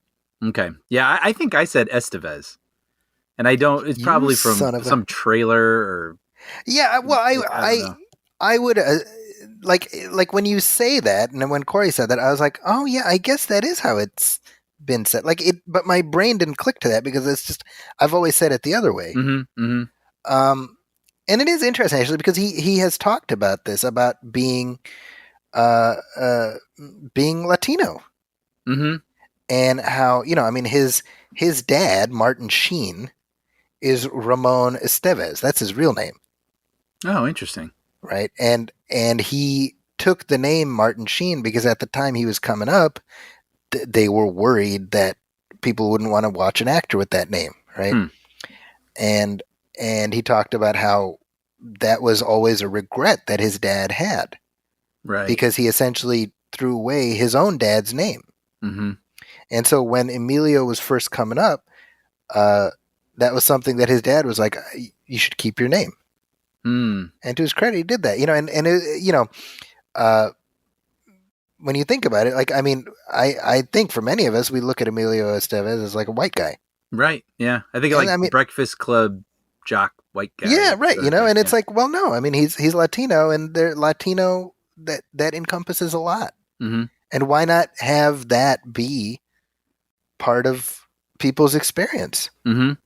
Okay. Yeah, I think I said Estevez. And I don't, it's probably from some trailer or. Yeah, well, I would, like when you say that, and when Corey said that, I was like, oh yeah, I guess that is how it's been said. But my brain didn't click to that because it's just, I've always said it the other way. Mm-hmm, mm-hmm. And it is interesting, actually, because he has talked about this, about being uh, uh, being Latino Mm-hmm. and how, I mean, his dad, Martin Sheen, is Ramon Estevez. That's his real name, Oh, interesting. right? And he took the name Martin Sheen because at the time he was coming up, they were worried that people wouldn't want to watch an actor with that name, right? Hmm. And he talked about how that was always a regret that his dad had Right. because he essentially threw away his own dad's name. Mm-hmm. And so when Emilio was first coming up, that was something that his dad was like, you should keep your name. Mm. And to his credit, he did that, and it, when you think about it, like, I mean, I think for many of us, we look at Emilio Estevez as like a white guy. Right. Yeah. I think And like I mean- Breakfast Club jock white guy. Yeah, right. sort of thing, And it's yeah. like, well, no, I mean, he's Latino, and they're Latino that encompasses a lot. Mhm. And why not have that be part of people's experience? Mhm.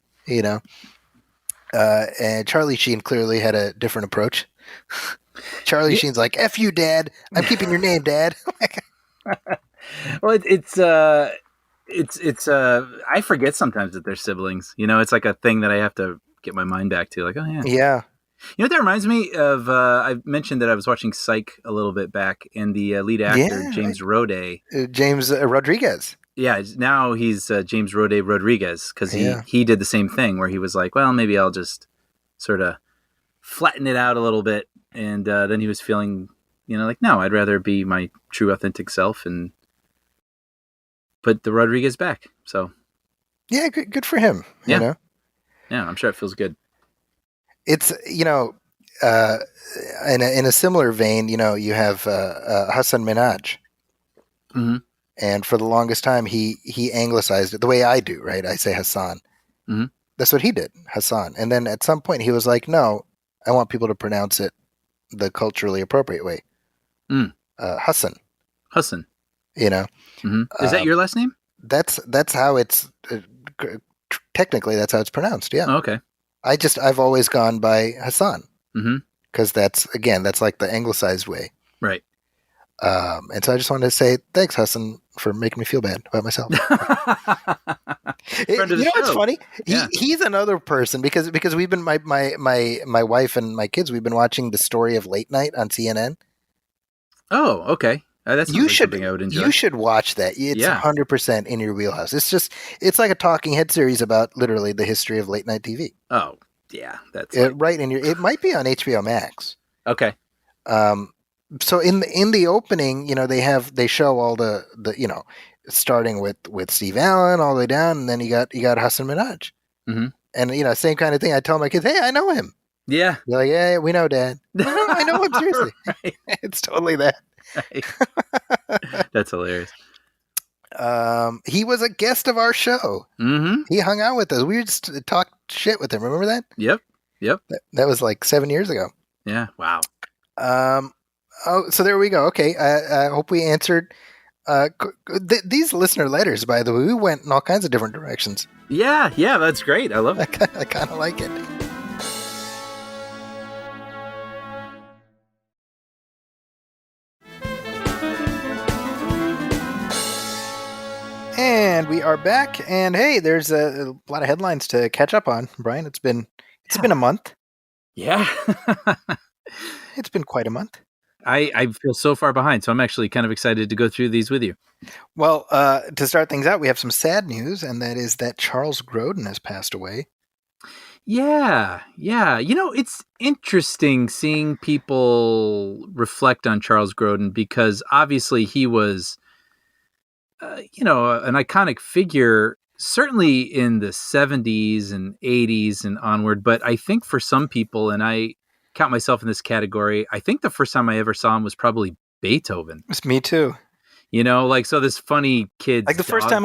And Charlie Sheen clearly had a different approach. Charlie Sheen's like, "F you, Dad. I'm keeping your name, Dad." Well, it's I forget sometimes that they're siblings. It's like a thing that I have to get my mind back to. Like, oh yeah. Yeah. You know what that reminds me of? I mentioned that I was watching Psych a little bit back, and the lead actor Yeah, James Roday. James Rodriguez. Yeah, now he's James Roday Rodriguez because Yeah. he did the same thing where he was like, well, maybe I'll just sort of flatten it out a little bit, and then he was feeling, like, no, I'd rather be my true authentic self and put the Rodriguez back. So Yeah, good for him. Yeah. yeah, I'm sure it feels good. It's in a similar vein, you have Hassan Minhaj, Mhm. and for the longest time he anglicized it the way I do, right? I say Hassan. Mhm. That's what he did, Hassan. And then at some point he was like, no, I want people to pronounce it the culturally appropriate way, Hassan. Hassan. Mhm. Is that your last name? That's how it's technically that's how it's pronounced. Yeah. Oh, okay. I've always gone by Hassan Mhm. because that's like the anglicized way. Right. And so I just wanted to say thanks, Hassan, for making me feel bad about myself. Friend of the What's show. funny? Yeah. He's another person because we've been my wife and my kids, we've been watching The Story of Late Night on CNN. Oh, okay. That's something I would enjoy. You should watch that. It's 100% in your wheelhouse. It's like a talking head series about literally the history of late night TV. Oh, yeah. That's Right in it might be on HBO Max. okay. So in the opening, they show all the starting with Steve Allen all the way down, and then you got Hassan Minhaj. Mhm. And same kind of thing. I tell my kids, hey, I know him. Yeah. They're like, yeah, we know, Dad. No, I know him, seriously. Right. It's totally that. That's hilarious. He was a guest of our show. Mm-hmm. He hung out with us. We just talked shit with him. Remember that? Yep. That was like 7 years ago. Yeah. Wow. So there we go. Okay. I hope we answered these listener letters, by the way. We went in all kinds of different directions. Yeah. That's great. I love it. I kind of like it. And we are back. And hey, there's a lot of headlines to catch up on, Brian. It's been a month. Yeah. It's been quite a month. I feel so far behind, so I'm actually kind of excited to go through these with you. Well, to start things out, we have some sad news, and that is that Charles Grodin has passed away. Yeah. It's interesting seeing people reflect on Charles Grodin because obviously he was, an iconic figure, certainly in the 70s and 80s and onward. But I think for some people, and I count myself in this category, I think the first time I ever saw him was probably Beethoven. It's me too. So this funny kid. Like the first time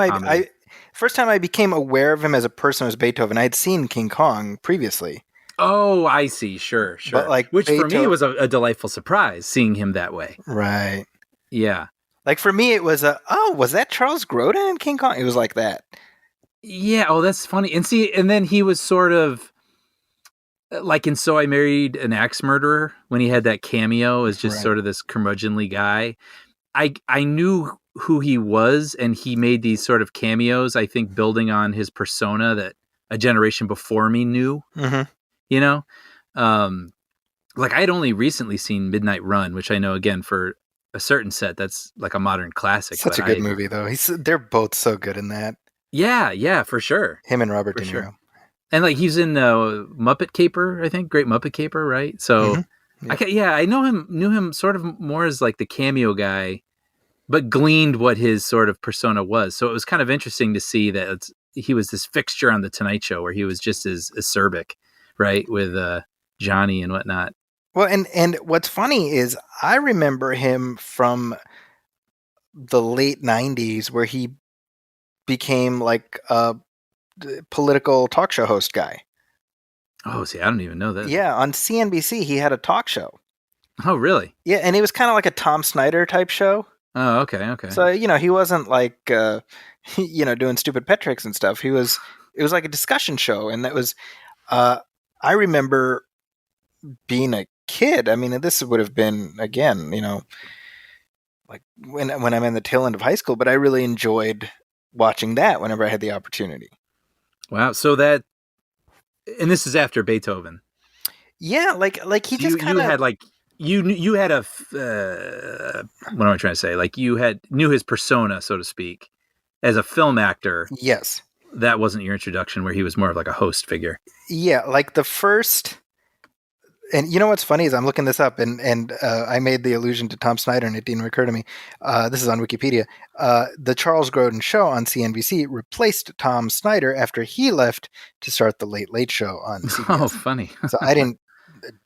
I became aware of him as a person was Beethoven. I had seen King Kong previously. Oh, I see. Sure. But which for me Beethoven was a delightful surprise seeing him that way. Right. Yeah. Like for me, it was was that Charles Grodin in King Kong? It was like that. Yeah. Oh, that's funny. And then he was sort of, like in So I Married an Axe Murderer, when he had that cameo as just Right. sort of this curmudgeonly guy. I knew who he was, and he made these sort of cameos, I think, building on his persona that a generation before me knew, Mhm. you know? Like I had only recently seen Midnight Run, which I know, again, for a certain set, that's like a modern classic. Such a but good movie, though. They're both so good in that. Yeah, for sure. Him and Robert For De Niro. sure. And like he's in Muppet Caper, I think, Great Muppet Caper, right? So Mhm. Yeah. I knew him sort of more as like the cameo guy, but gleaned what his sort of persona was. So it was kind of interesting to see that he was this fixture on the Tonight Show where he was just as acerbic, right, with Johnny and whatnot. Well, and what's funny is I remember him from the late '90s, where he became like a political talk show host guy. Oh, see, I don't even know that. Yeah, on CNBC, he had a talk show. Oh, really? Yeah, and it was kind of like a Tom Snyder type show. Oh, okay. So, he wasn't like, doing stupid pet tricks and stuff. It was like a discussion show. And that was, I remember being a kid. I mean, this would have been, again, like when I'm in the tail end of high school, but I really enjoyed watching that whenever I had the opportunity. Wow. So and this is after Beethoven. Yeah, like he So just you kind of had like you had a what am I trying to say? Like you knew his persona, so to speak, as a film actor. yes, That wasn't your introduction, where he was more of like a host figure. yeah, like the first. And you know what's funny is I'm looking this up, and I made the allusion to Tom Snyder, and it didn't occur to me. This is on Wikipedia. The Charles Grodin Show on CNBC replaced Tom Snyder after he left to start the Late Late Show on CBS. Oh, funny. So I didn't.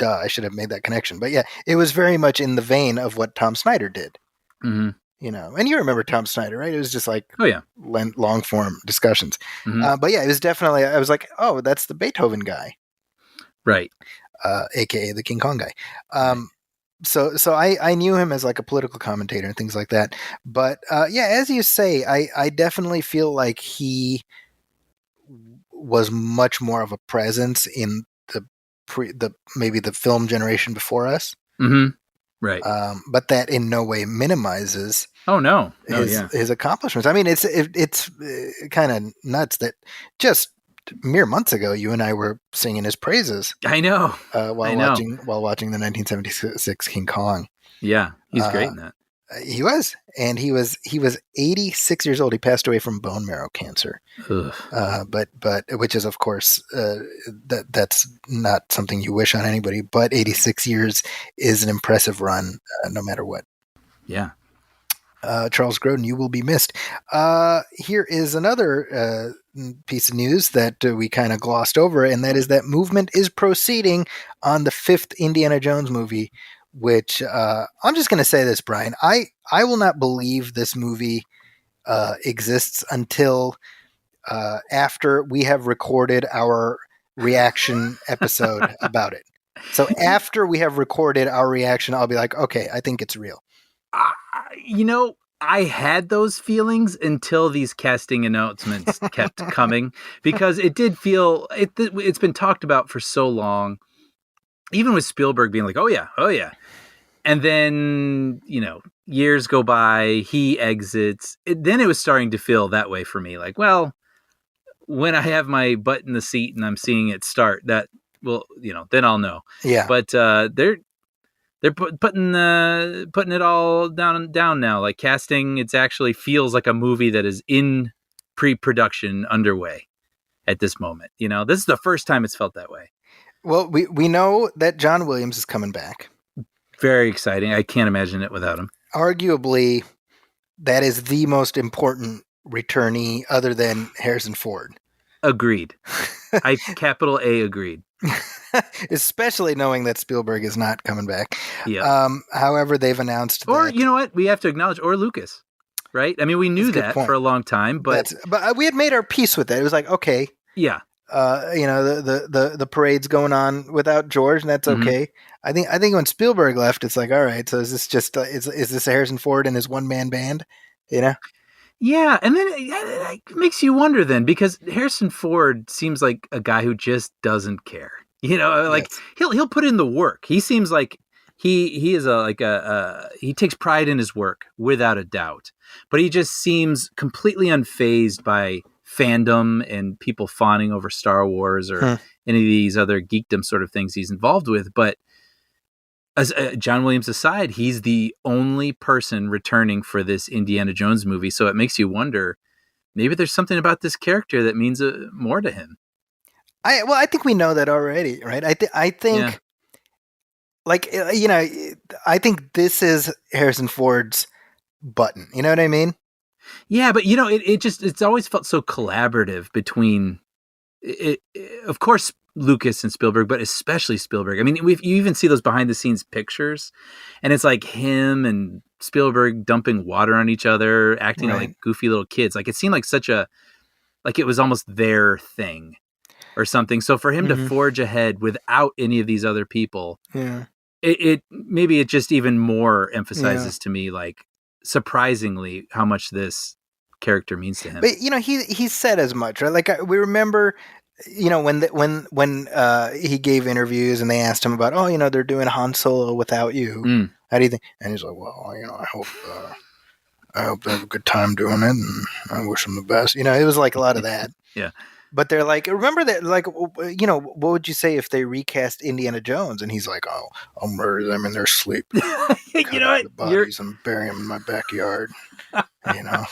I should have made that connection. But yeah, it was very much in the vein of what Tom Snyder did. hmm And you remember Tom Snyder, right? It was just like Oh yeah. long form discussions. Mhm. But yeah, it was definitely. I was like, oh, that's the Beethoven guy. Right. AKA the King Kong guy. So I knew him as like a political commentator and things like that. But yeah, as you say, I definitely feel like he was much more of a presence in maybe the film generation before us. hmm Right. But that in no way minimizes Oh no. his accomplishments. I mean, it's kind of nuts that just mere months ago, you and I were singing his praises I know. while know. watching the 1976 King Kong. Yeah, he's great in that. He was 86 years old. He passed away from bone marrow cancer. Ugh. But which is of course that's not something you wish on anybody. But 86 years is an impressive run, no matter what. Yeah. Charles Grodin, you will be missed. Here is another piece of news that we kind of glossed over, and that is that movement is proceeding on the 5th Indiana Jones movie, which I'm just going to say this, Brian. I will not believe this movie exists until after we have recorded our reaction episode about it. So after we have recorded our reaction, I'll be like, okay, I think it's real. I had those feelings until these casting announcements kept coming, because it did feel it's been talked about for so long, even with Spielberg being like, oh yeah. And then, years go by, he exits. Then it was starting to feel that way for me. Like, well, when I have my butt in the seat and I'm seeing it start, that will, then I'll know. Yeah. But they're putting it all down now. Like casting, it actually feels like a movie that is in pre-production underway at this moment. This is the first time it's felt that way. Well, we know that John Williams is coming back. Very exciting. I can't imagine it without him. Arguably, that is the most important returnee other than Harrison Ford. Agreed. Capital A agreed. Especially knowing that Spielberg is not coming back. Yeah. However, they've announced or, that, you know what? We have to acknowledge, or Lucas, right? I mean, we knew that for a long time, but we had made our peace with it. It was like, okay. Yeah. The parade's going on without George, and that's okay. I think when Spielberg left, it's like, all right, so is this just is this Harrison Ford and his one man band? Yeah, and then it makes you wonder then, because Harrison Ford seems like a guy who just doesn't care. You know, like Yes. he'll put in the work. He seems like he is he takes pride in his work without a doubt. But he just seems completely unfazed by fandom and people fawning over Star Wars or any of these other geekdom sort of things he's involved with. But as John Williams aside, he's the only person returning for this Indiana Jones movie. So it makes you wonder, maybe there's something about this character that means more to him. I think we know that already, right? I think, Yeah. like, you know, I think this is Harrison Ford's button. You know what I mean? Yeah, but you know, it's always felt so collaborative between, of course, Lucas and Spielberg, but especially Spielberg. I mean, you even see those behind the scenes pictures, and it's like him and Spielberg dumping water on each other, acting Right. like goofy little kids. Like it seemed like like it was almost their thing or something. So for him to forge ahead without any of these other people, Yeah. it maybe it just even more emphasizes to me, like, surprisingly how much this character means to him. But you know, he said as much, right? Like we remember, you know, when he gave interviews and they asked him about, oh, you know, they're doing Han Solo without you. How do you think? And he's like, well, you know, I hope they have a good time doing it, and I wish them the best. You know, it was like a lot of that. Yeah. But they're like, remember that, like, you know, what would you say if they recast Indiana Jones? And he's like, oh, I'll murder them in their sleep. You Cut know up what? the bodies and bury them in my backyard. You know,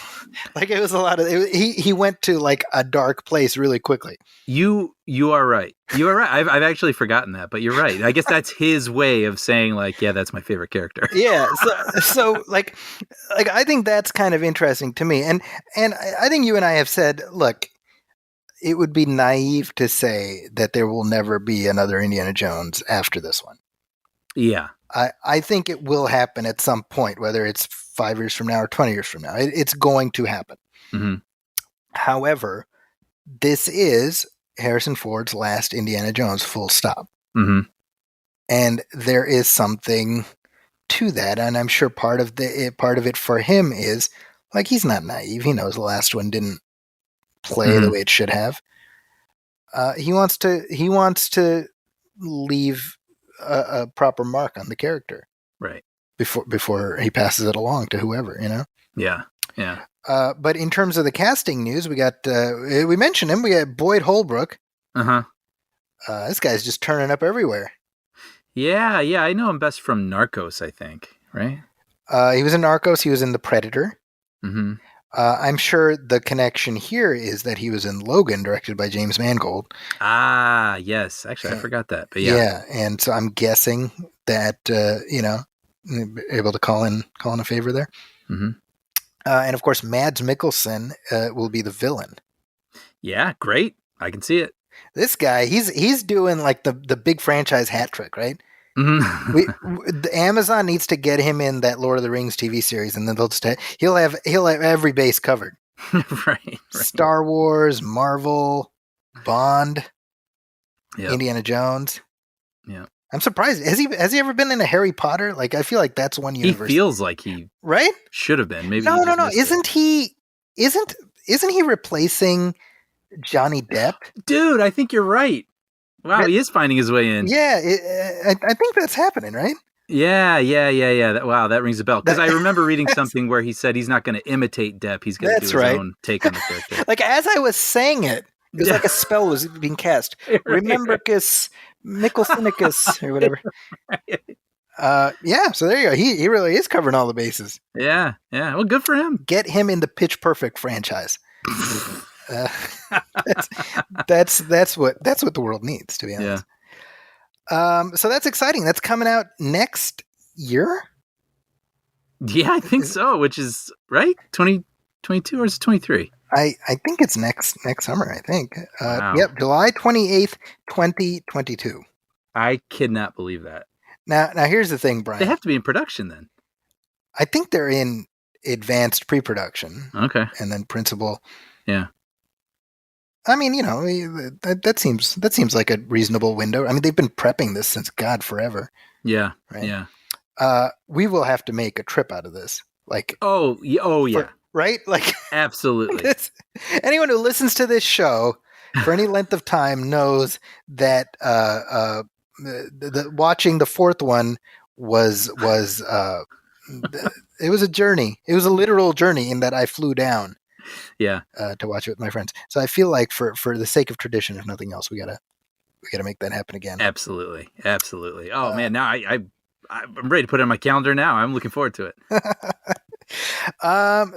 like it was a lot of. He went to like a dark place really quickly. You are right. You are right. I've actually forgotten that, but you're right. I guess that's his way of saying, like, yeah, that's my favorite character. Yeah. So like I think that's kind of interesting to me, and I think you and I have said, look, it would be naive to say that there will never be another Indiana Jones after this one. Yeah. I think it will happen at some point, whether it's 5 years from now or 20 years from now. It's going to happen. Mhm. However, this is Harrison Ford's last Indiana Jones, full stop. Mhm. And there is something to that, and I'm sure part of it for him is, like, he's not naive. He knows the last one didn't play the way it should have. He wants to leave a proper mark on the character, Right. before he passes it along to whoever, you know. Yeah. Yeah. But in terms of the casting news, we got we mentioned him. We got Boyd Holbrook. Uh-huh. This guy's just turning up everywhere. Yeah. Yeah. I know him best from Narcos, I think. Right. He was in Narcos. He was in The Predator. Mm-hmm. I'm sure the connection here is that he was in Logan, directed by James Mangold. Ah, yes. Actually, I forgot that. But yeah. And so I'm guessing that you know, able to call in a favor there. Mm-hmm. And of course, Mads Mikkelsen will be the villain. Yeah. Great. I can see it. This guy, he's doing like the big franchise hat trick, right? Mm-hmm. The Amazon needs to get him in that Lord of the Rings TV series, and then they'll just he'll have every base covered. right. Star Wars, Marvel, Bond, Yep. Indiana Jones. Yeah. I'm surprised. Has he ever been in a Harry Potter? Like, I feel like that's one He universe. feels like he right? should have been. Maybe. No. he just missed it. Isn't he replacing Johnny Depp? Dude, I think you're right. Wow, Right. he is finding his way in. Yeah, I think that's happening, right? Yeah. Wow, that rings a bell. Because I remember reading something where he said he's not going to imitate Depp. He's going to do his right. own take on the character. Like, as I was saying it was like a spell was being cast. Remembercus Mickelsonicus or whatever. Yeah, so there you go. He really is covering all the bases. Yeah. Well, good for him. Get him in the Pitch Perfect franchise. That's what the world needs, to be honest. So that's exciting. That's coming out next year. Yeah, I think so. Which is right, 2022 or is it 23? I think it's next summer. I think. Wow. Yep, July 28th, 2022. I cannot believe that. Now here's the thing, Brian. They have to be in production then. I think they're in advanced pre-production. Okay. And then principal. Yeah. I mean, you know, that seems like a reasonable window. I mean, they've been prepping this since forever. Yeah. Right. Yeah. We will have to make a trip out of this. Like, yeah. right? Like, Absolutely. anyone who listens to this show for any length of time knows that watching the fourth one was it was a journey. It was a literal journey in that I flew down Yeah. to watch it with my friends. So I feel like for the sake of tradition, if nothing else, we gotta make that happen again. Absolutely. Oh man, now I'm ready to put it on my calendar now. I'm looking forward to it.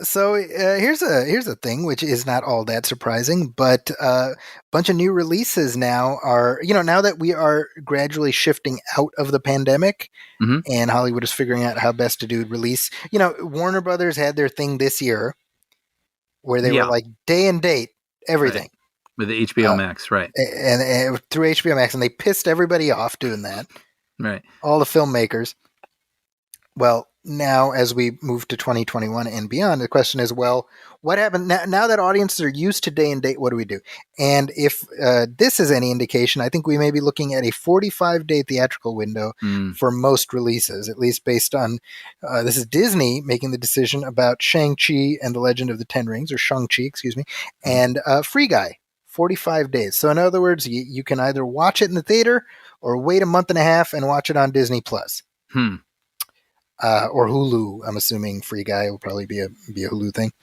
So here's a thing which is not all that surprising, but a bunch of new releases now are, now that we are gradually shifting out of the pandemic Mhm. and Hollywood is figuring out how best to do release. Warner Brothers had their thing this year where they Yeah. were like day and date everything. With the HBO Max, right? And through HBO Max, and they pissed everybody off doing that. Right. All the filmmakers. Well, now as we move to 2021 and beyond, the question is, well, what happened now that audiences are used to day and date? What do we do? And if this is any indication, I think we may be looking at a 45-day theatrical window for most releases, at least based on this is Disney making the decision about Shang-Chi and the Legend of the Ten Rings, or Shang-Chi, excuse me, and Free Guy. 45 days. So in other words, you can either watch it in the theater or wait a month and a half and watch it on Disney Plus. Or Hulu. I'm assuming Free Guy will probably be a Hulu thing.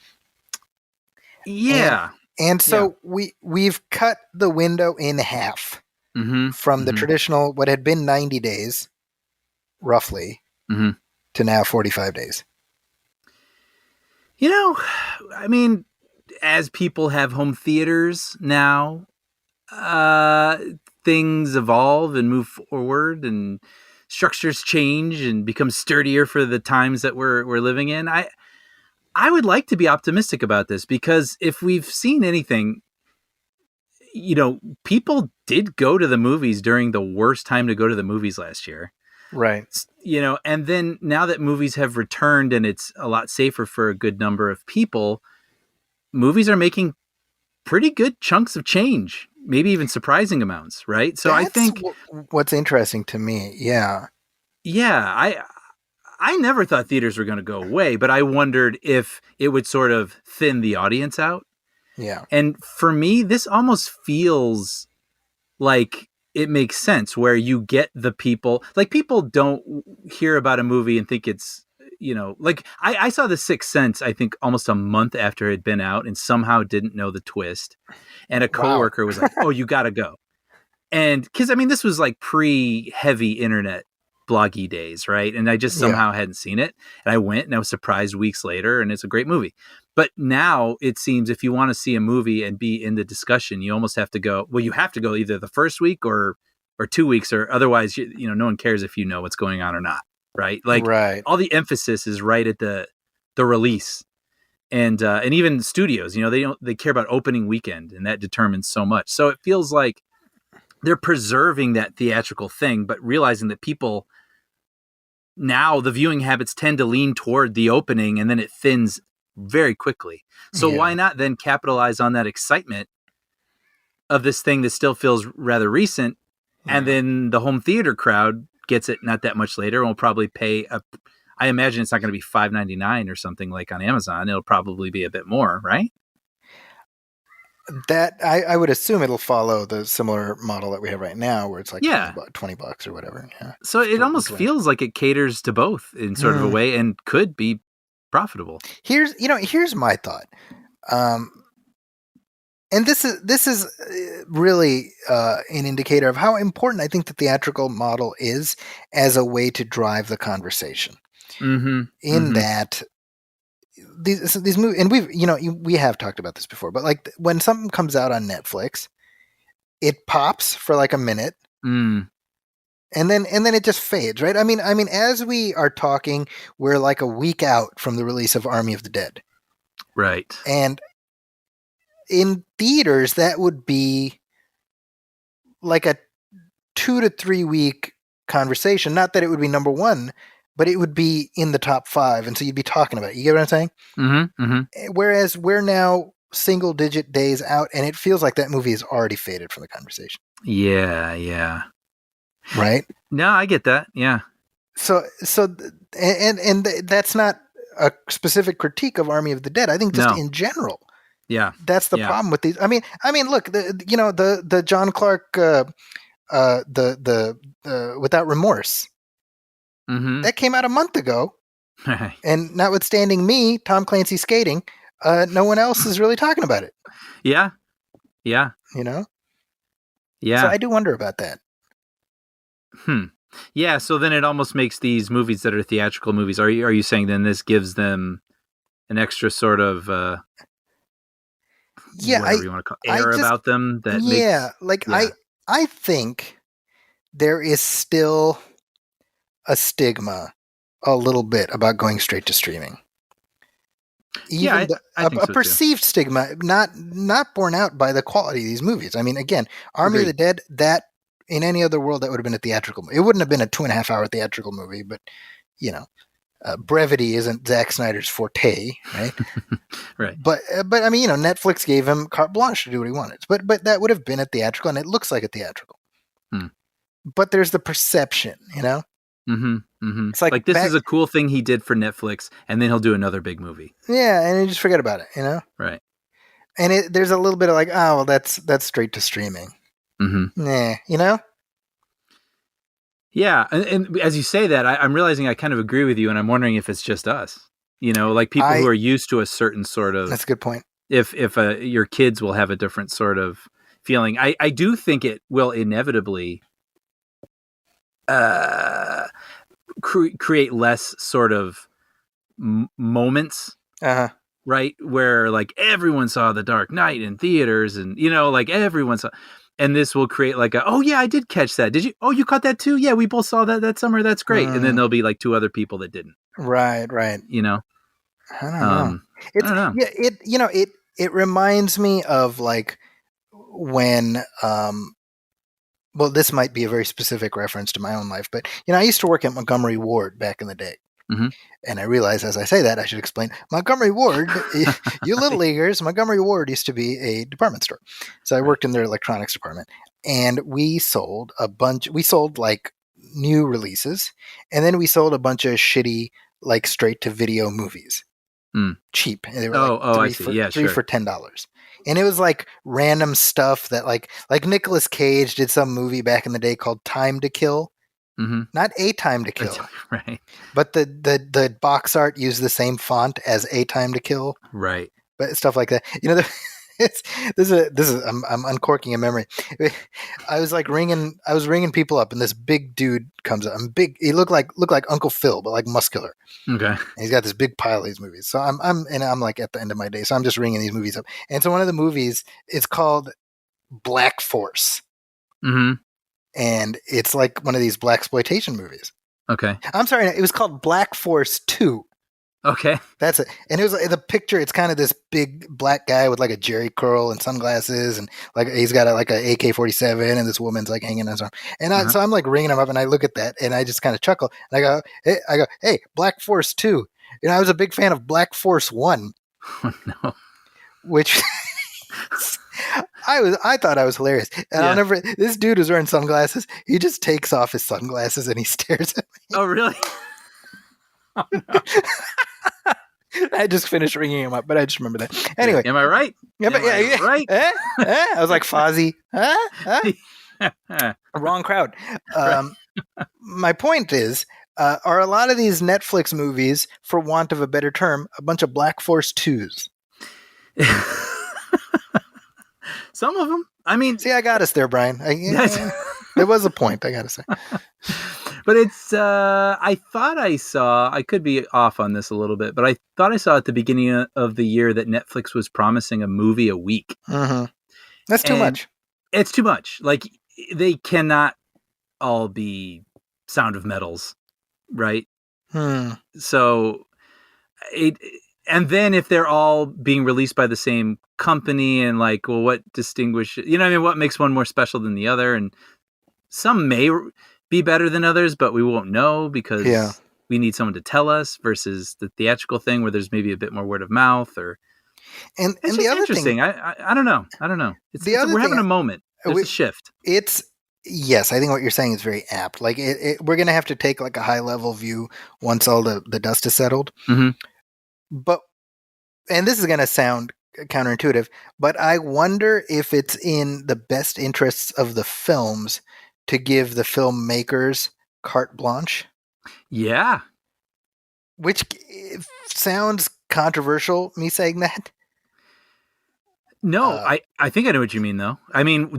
Yeah. And so we've cut the window in half from the traditional, what had been 90 days, roughly, to now 45 days. I mean, as people have home theaters now, things evolve and move forward, and structures change and become sturdier for the times that we're living in. I would like to be optimistic about this, because if we've seen anything, people did go to the movies during the worst time to go to the movies last year. Right. And then now that movies have returned and it's a lot safer for a good number of people, movies are making pretty good chunks of change, maybe even surprising amounts, right? So I think what's interesting to me, yeah, I never thought theaters were going to go away, but I wondered if it would sort of thin the audience out. Yeah. And for me, this almost feels like it makes sense, where you get the people, like people don't hear about a movie and think it's, like I saw The Sixth Sense, I think almost a month after it had been out, and somehow didn't know the twist. And a coworker was like, "Oh, you got to go." And because, this was like pre-heavy internet bloggy days, right? And I just somehow hadn't seen it. And I went and I was surprised weeks later, and it's a great movie. But now it seems if you want to see a movie and be in the discussion, you almost have to go, you have to go either the first week or 2 weeks, or otherwise, no one cares if you know what's going on or not. Right. Like all the emphasis is right at the release, and even studios, they care about opening weekend, and that determines so much. So it feels like they're preserving that theatrical thing, but realizing that people now, the viewing habits tend to lean toward the opening, and then it thins very quickly. So why not then capitalize on that excitement of this thing that still feels rather recent, and then the home theater crowd gets it not that much later and will probably pay I imagine it's not going to be $5.99 or something like on Amazon. It'll probably be a bit more, right? That I would assume it'll follow the similar model that we have right now, where it's like $20 or whatever. Yeah. So it almost feels like it caters to both in sort of a way, and could be profitable. Here's my thought. And this is really an indicator of how important I think the theatrical model is as a way to drive the conversation. That these movies, and we have talked about this before, but like when something comes out on Netflix, it pops for like a minute, and then it just fades, right? I mean, as we are talking, we're like a week out from the release of Army of the Dead, right? And in theaters, that would be like a 2 to 3 week conversation. Not that it would be number one, but it would be in the top 5, and so you'd be talking about it. You get what I'm saying? Whereas we're now single digit days out, and it feels like that movie has already faded from the conversation. Yeah. Right? No, I get that. Yeah. So and that's not a specific critique of Army of the Dead. I think just in general, Yeah. That's the Yeah. problem with these. I mean, look, the John Clark, the Without Remorse, Mm-hmm. that came out a month ago, and notwithstanding me, Tom Clancy skating, no one else is really talking about it. Yeah. Yeah. You know, Yeah. so I do wonder about that. Yeah. So then it almost makes these movies that are theatrical movies. Are you saying then this gives them an extra sort of whatever you want to call air about them that makes I think there is still a stigma a little bit about going straight to streaming. I think a so too. perceived stigma, not borne out by the quality of these movies. I mean, again, Army of the Dead, that in any other world that would have been a theatrical. It wouldn't have been a 2.5 hour theatrical movie, but brevity isn't Zack Snyder's forte, right? Right. But I mean, Netflix gave him carte blanche to do what he wanted. But that would have been a theatrical, and it looks like a theatrical. But there's the perception, Mm-hmm. Mm-hmm. It's like this is a cool thing he did for Netflix, and then he'll do another big movie. Yeah, and you just forget about it, Right. And there's a little bit of like, oh, well, that's straight to streaming. Mm-hmm. Nah, Yeah, and as you say that, I'm realizing I kind of agree with you, and I'm wondering if it's just us. Like people who are used to a certain sort of. That's a good point. If your kids will have a different sort of feeling, I do think it will inevitably create less sort of moments, right? Where like everyone saw The Dark Knight in theaters, and like everyone saw. And this will create like oh yeah, I did catch that. Did you? Oh, you caught that too? Yeah, we both saw that summer. That's great. And then there'll be like 2 other people that didn't. Right. I don't know. I don't know. Yeah, it reminds me of like when well, this might be a very specific reference to my own life, but I used to work at Montgomery Ward back in the day. Mm-hmm. And I realize as I say that, I should explain Montgomery Ward, you little leaguers, Montgomery Ward used to be a department store. So I worked in their electronics department, and we sold like new releases, and then we sold a bunch of shitty, like straight to video movies. Cheap. And they were I see. Yeah, three for $10. And it was like random stuff that like Nicolas Cage did some movie back in the day called Time to Kill. Mm-hmm. Not A Time to Kill, right? But the box art used the same font as A Time to Kill, right? But stuff like that, I'm uncorking a memory. I was ringing people up, and this big dude comes up. He looked like Uncle Phil, but like muscular. Okay. And he's got this big pile of these movies. So I'm like at the end of my day, so I'm just ringing these movies up. And so one of the movies is called Black Force. Mm-hmm. And it's like one of these blaxploitation movies. Okay. I'm sorry, it was called Black Force 2. Okay. That's it. And it was the picture, it's kind of this big black guy with like a jerry curl and sunglasses, and like he's got a AK-47, and this woman's like hanging on his arm. And so I'm like ringing him up, and I look at that, and I just kind of chuckle. And I go, hey, Black Force 2. I was a big fan of Black Force 1. Oh, no. Which I thought I was hilarious. And I'll never. This dude was wearing sunglasses. He just takes off his sunglasses and he stares at me. Oh, really? Oh, no. I just finished ringing him up, but I just remember that. Anyway, am I right? Right? I was like Fozzie. Wrong crowd. My point is, are a lot of these Netflix movies, for want of a better term, a bunch of Black Force 2s? Some of them. I mean, see, I got us there, Brian. There was a point, I gotta say. But it's, I thought I saw, I could be off on this a little bit, but I thought I saw at the beginning of the year that Netflix was promising a movie a week. Mm-hmm. That's too much. It's too much. Like, they cannot all be Sound of Metals, right? So, and then if they're all being released by the same company, and like, well, what distinguishes, what makes one more special than the other? And some may be better than others, but we won't know because we need someone to tell us, versus the theatrical thing where there's maybe a bit more word of mouth. And it's the other interesting. thing, I don't know. We're having a moment. There's a shift. Yes, I think what you're saying is very apt. Like we're going to have to take like a high level view once all the dust is settled. Mm-hmm. And this is going to sound counterintuitive, but I wonder if it's in the best interests of the films to give the filmmakers carte blanche, Yeah. which sounds controversial, me saying that. No, I think I know what you mean, though. I mean,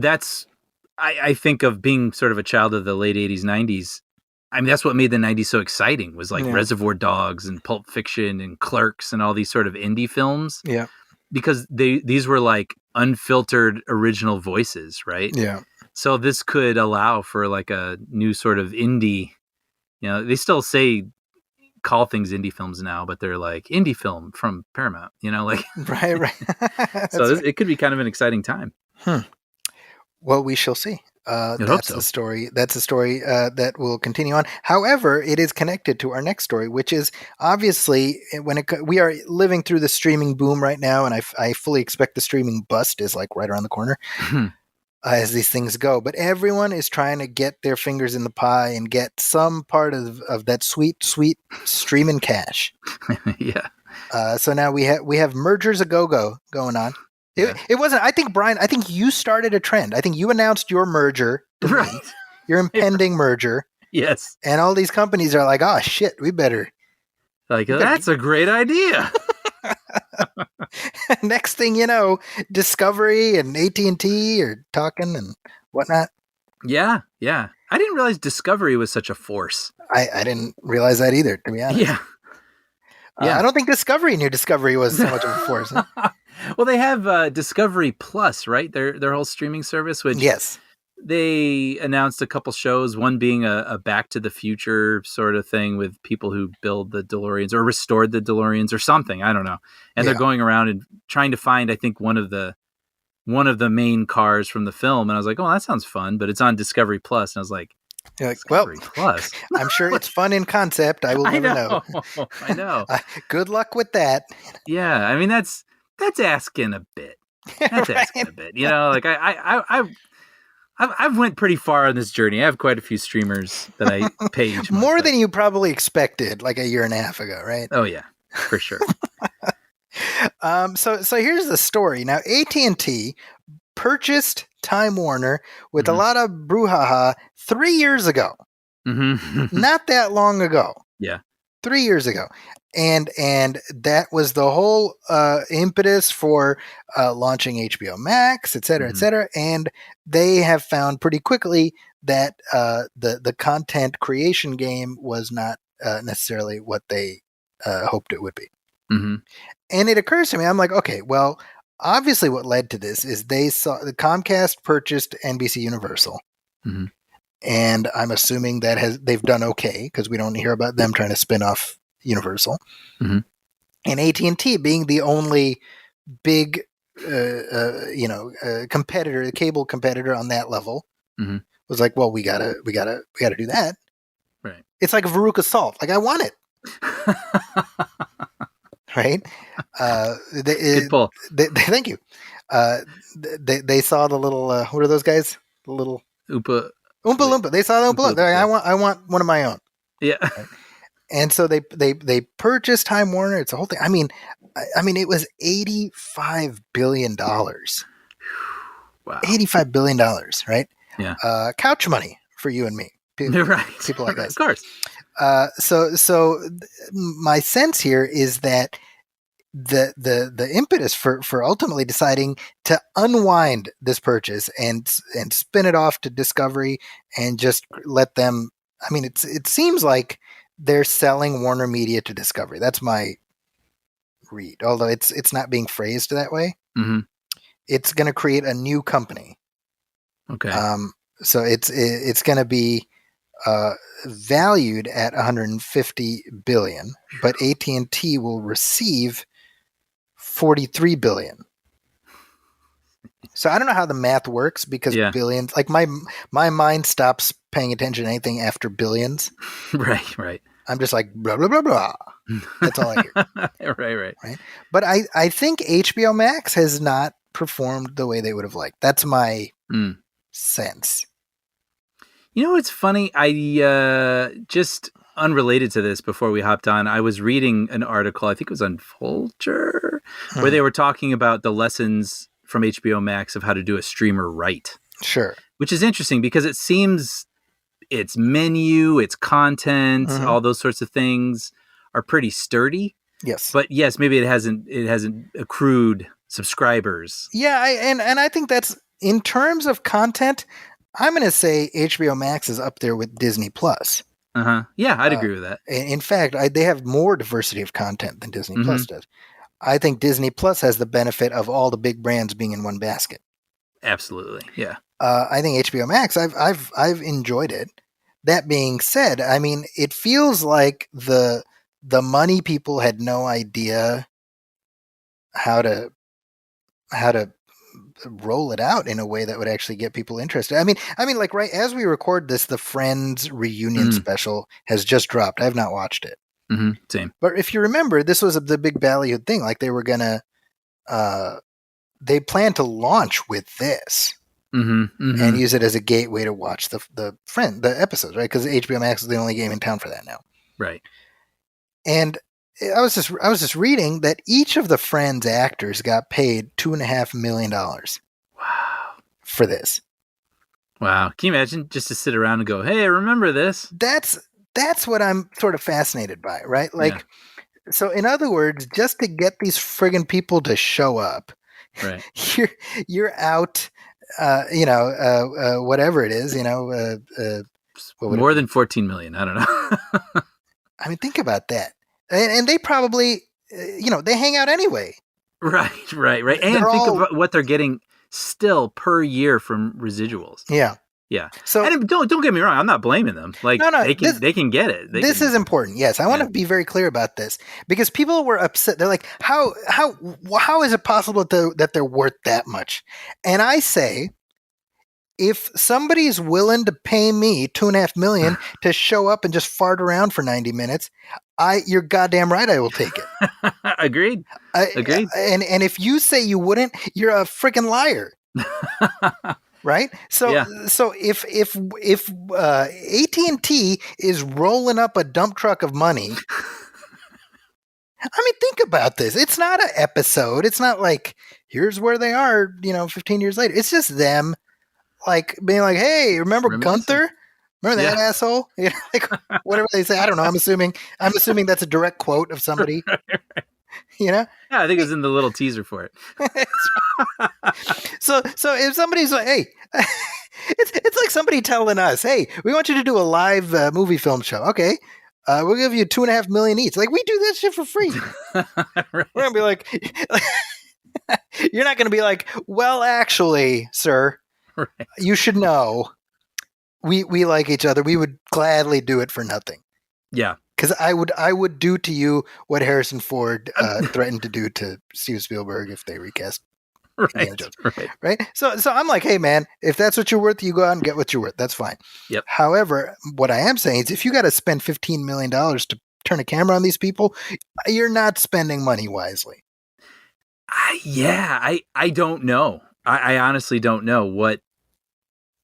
I think of being sort of a child of the late 80s, 90s. I mean, that's what made the 90s so exciting was like Yeah. Reservoir Dogs and Pulp Fiction and Clerks and all these sort of indie films. Yeah. Because these were like unfiltered original voices, right? Yeah. So this could allow for like a new sort of indie, they still call things indie films now, but they're like indie film from Paramount, like, Right. so it could be kind of an exciting time. Well, we shall see. hope That's so. the story. That's a story that will continue on. However, it is connected to our next story, which is obviously we are living through the streaming boom right now, and I fully expect the streaming bust is like right around the corner as these things go. But everyone is trying to get their fingers in the pie and get some part of that sweet streaming cash. Yeah. So now we have mergers a go going on. It wasn't. I think Brian. I think you started a trend. I think you announced your merger, to me, Right. your impending merger, Yes. and all these companies are like, "Oh shit, we better." Like, that's a great idea. Next thing you know, Discovery and AT&T are talking and whatnot. Yeah. Yeah. I didn't realize Discovery was such a force. I didn't realize that either, to be honest. Yeah. Yeah. I don't think Discovery knew Discovery was so much of a force. Huh? Well, they have Discovery Plus, right? Their whole streaming service, which Yes. they announced a couple shows, one being a Back to the Future sort of thing with people who build the DeLoreans or restored the DeLoreans or something. I don't know. And they're going around and trying to find, I think, one of the main cars from the film. And I was like, oh, that sounds fun, but it's on Discovery Plus. And I was like, You're like, well, Discovery Plus? I'm sure it's fun in concept. I will never know. I know. Good luck with that. Yeah. I mean, that's asking a bit. That's asking a bit. Like I've went pretty far on this journey. I have quite a few streamers that I pay each month. More than you probably expected like a year and a half ago, right? Oh yeah, for sure. So here's the story. Now AT&T purchased Time Warner with a lot of brouhaha 3 years ago. Mm-hmm. Not that long ago. Yeah. 3 years ago. And that was the whole impetus for launching HBO Max, et cetera, et cetera. And they have found pretty quickly that the content creation game was not necessarily what they hoped it would be. Mm-hmm. And it occurs to me, I'm like, okay, well, obviously what led to this is the Comcast purchased NBC Universal. Mm-hmm. And I'm assuming that they've done okay because we don't hear about them trying to spin off Universal. Mm-hmm. And AT&T being the only big, competitor, cable competitor on that level, was like, well, we gotta do that. Right. It's like Veruca Salt. Like I want it. Right. Good pull. Thank you. They saw the little. What are those guys? The little Oompa Loompa. They saw the Oompa Loompa. They're like, I want one of my own. Yeah. Right? And so they purchased Time Warner. It's a whole thing. I mean, it was $85 billion. Wow. $85 billion, right? Yeah. Couch money for you and me. Right. People like us. Of course. So my sense here is that the impetus for ultimately deciding to unwind this purchase and spin it off to Discovery and just let them. I mean, it seems like they're selling Warner Media to Discovery. That's my read. Although it's not being phrased that way. Mm-hmm. It's going to create a new company. Okay. So it's going to be valued at $150 billion, but AT&T will receive $43 billion. So I don't know how the math works because billions, like my mind stops paying attention to anything after billions. Right. I'm just like blah blah blah blah. That's all I hear. Right. But I think HBO Max has not performed the way they would have liked. That's my sense. You know what's funny? I just unrelated to this, before we hopped on, I was reading an article, I think it was on Vulture, where they were talking about the lessons from HBO Max of how to do a streamer right. Sure. Which is interesting because it seems its menu, its content, all those sorts of things are pretty sturdy. Yes. But yes, maybe it hasn't accrued subscribers. Yeah, and I think that's, in terms of content, I'm going to say HBO Max is up there with Disney Plus. Yeah, I'd agree with that. In fact, they have more diversity of content than Disney Plus does. I think Disney Plus has the benefit of all the big brands being in one basket. Absolutely, yeah. I think HBO Max, I've enjoyed it. That being said, I mean, it feels like the money people had no idea how to roll it out in a way that would actually get people interested. I mean, like right as we record this, the Friends reunion special has just dropped. I have not watched it. Same. But if you remember, this was the big Ballyhoo thing. Like they were gonna, they planned to launch with this and use it as a gateway to watch the episodes, right? Because HBO Max is the only game in town for that now, right? And I was just reading that each of the Friends actors got paid $2.5 million. Wow. For this. Wow. Can you imagine just to sit around and go, "Hey, remember this?" That's what I'm sort of fascinated by, right? Like, so in other words, just to get these friggin' people to show up, right? You're out, whatever it is, more than 14 million. I don't know. I mean, think about that. And they probably, they hang out anyway. Right. And think of what they're getting still per year from residuals. Yeah. Yeah. So, and don't get me wrong. I'm not blaming them. Like, no, they can get it. This is important. Yes. I want to be very clear about this because people were upset. They're like, how is it possible that they're worth that much? And I say, if somebody's willing to pay me $2.5 million to show up and just fart around for 90 minutes, you're goddamn right. I will take it. Agreed. Agreed. And if you say you wouldn't, you're a freaking liar. Right. So if AT&T is rolling up a dump truck of money, I mean, think about this. It's not an episode. It's not like here's where they are, 15 years later. It's just them. Like being like, hey, remember Gunther? Remember that asshole? Like whatever they say. I don't know. I'm assuming that's a direct quote of somebody. Yeah, I think it was in the little teaser for it. So if somebody's like, hey, it's like somebody telling us, hey, we want you to do a live movie film show. Okay. We'll give you $2.5 million each. Like we do that shit for free. Right. We're gonna be like, you're not gonna be like, well, actually, sir. Right. You should know we like each other. We would gladly do it for nothing. Yeah. Because I would do to you what Harrison Ford threatened to do to Steven Spielberg if they recast Indiana Jones. Right. So I'm like, hey man, if that's what you're worth, you go out and get what you're worth. That's fine. Yep. However, what I am saying is if you got to spend $15 million to turn a camera on these people, you're not spending money wisely. I don't know. I honestly don't know what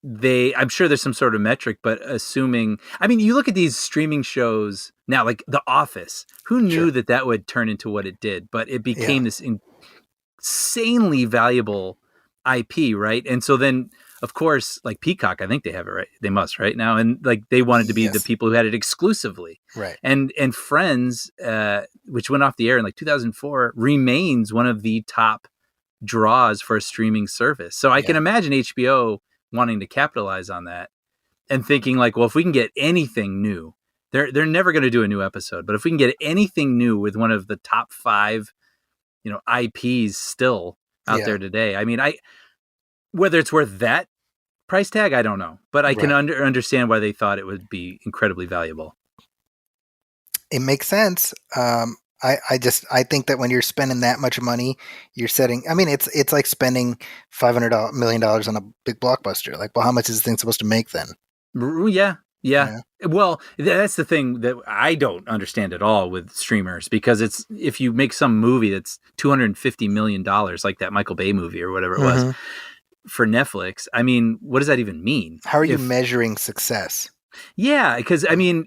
I'm sure there's some sort of metric, but assuming, I mean, you look at these streaming shows now, like The Office, who knew that would turn into what it did, but it became this insanely valuable IP, right? And so then, of course, like Peacock, I think they have it right. They must right now. And like they wanted to be the people who had it exclusively. Right. And Friends, which went off the air in like 2004, remains one of the top draws for a streaming service. So I can imagine HBO wanting to capitalize on that and thinking like, well, if we can get anything new, they're never going to do a new episode, but if we can get anything new with one of the top 5, IPs still out there today, I mean, whether it's worth that price tag, I don't know, but I can understand why they thought it would be incredibly valuable. It makes sense. I think that when you're spending that much money, you're setting, I mean, it's like spending $500 million on a big blockbuster. Like, well, how much is this thing supposed to make then? Yeah. Well, that's the thing that I don't understand at all with streamers, because it's, if you make some movie that's $250 million, like that Michael Bay movie or whatever it was for Netflix, I mean, what does that even mean? How are you measuring success? Yeah. Cause I mean,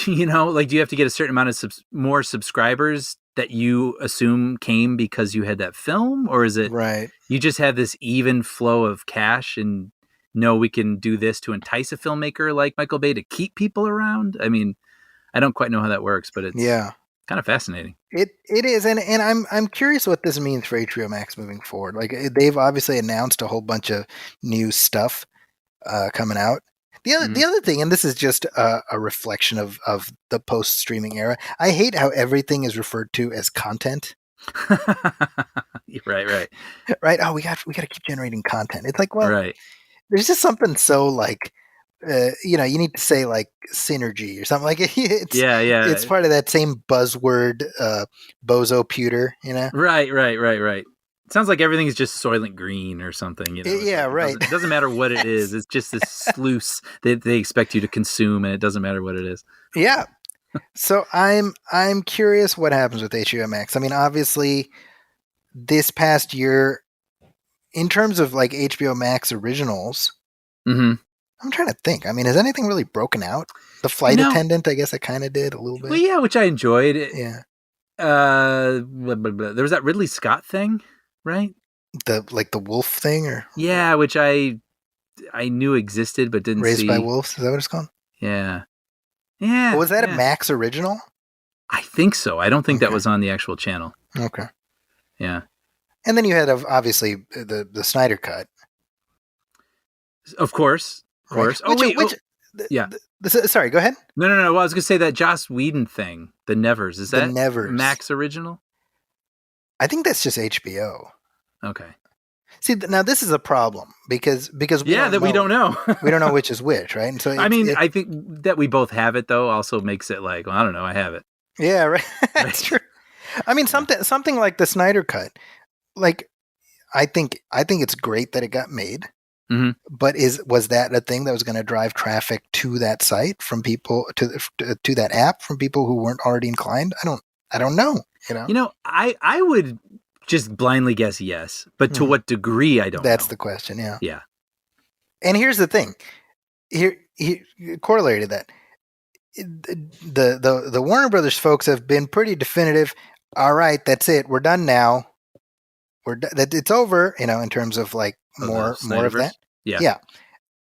you know, like, do you have to get a certain amount of more subscribers that you assume came because you had that film, or is it Right. you just have this even flow of cash and know we can do this to entice a filmmaker like Michael Bay to keep people around? I mean, I don't quite know how that works, but it's kind of fascinating. It is, and I'm curious what this means for HBO Max moving forward. Like, they've obviously announced a whole bunch of new stuff coming out. The other thing, and this is just a reflection of the post streaming era. I hate how everything is referred to as content. Right. Right? Oh, we got to keep generating content. It's like, well, Right. there's just something so like, you need to say like synergy or something like it. It's part of that same buzzword, bozo pewter, Right. It sounds like everything is just Soylent Green or something. Right. It doesn't matter what it is. It's just this sluice that they expect you to consume, and it doesn't matter what it is. Yeah. So I'm curious what happens with HBO Max. I mean, obviously, this past year, in terms of like HBO Max originals, I'm trying to think. I mean, has anything really broken out? The Flight Attendant, I guess it kind of did a little bit. Well, yeah, which I enjoyed. Yeah. There was that Ridley Scott thing, right? The wolf thing, or which I knew existed but didn't Raised see. by Wolves. Is that what it's called? Yeah. Was that a Max original? I think so. I don't think that was on the actual channel. Okay. Yeah. And then you had obviously the Snyder Cut. Of course. Right. Yeah. Sorry, go ahead. No. Well, I was going to say that Joss Whedon thing, the Nevers. Is that Nevers. Max original? I think that's just HBO. Okay. See, now this is a problem because we don't know. We don't know which is which, right? And so I think that we both have it though also makes it like, well, I don't know, I have it. Yeah, right. That's true. I mean, something like the Snyder Cut, like I think it's great that it got made. Mm-hmm. But was that a thing that was going to drive traffic to that site from people to that app from people who weren't already inclined? I don't know. I would just blindly guess yes, but to what degree I don't know. That's the question. Yeah. Yeah. And here's the thing. Here corollary to that. The Warner Brothers folks have been pretty definitive. All right, that's it. We're done now. It's over, in terms of like more of that. Yeah.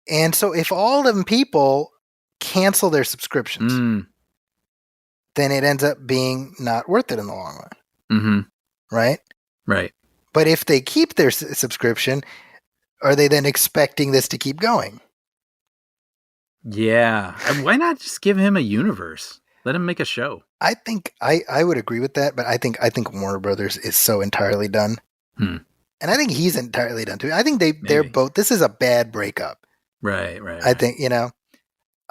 And so if all them people cancel their subscriptions, then it ends up being not worth it in the long run. Mm-hmm. Right? Right. But if they keep their subscription, are they then expecting this to keep going? Yeah. Why not just give him a universe? Let him make a show. I think I would agree with that, but I think Warner Brothers is so entirely done. And I think he's entirely done too. I think they're both. This is a bad breakup. Right. I think,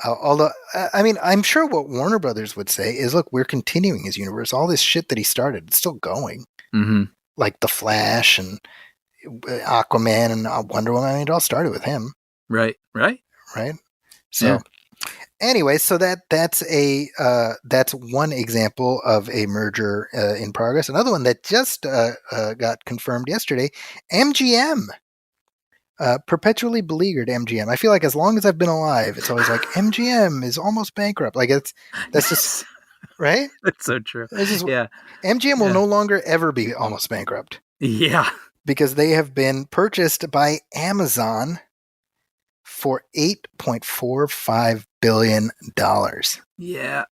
although, I mean, I'm sure what Warner Brothers would say is, look, we're continuing his universe. All this shit that he started, it's still going. Mm-hmm. Like The Flash and Aquaman and Wonder Woman. I mean, it all started with him. Right. So anyway, so that's one example of a merger in progress. Another one that just got confirmed yesterday, MGM. Perpetually beleaguered MGM. I feel like as long as I've been alive, it's always like MGM is almost bankrupt. Like that's just right. That's so true. MGM will no longer ever be almost bankrupt. Yeah, because they have been purchased by Amazon for $8.45 billion. Yeah.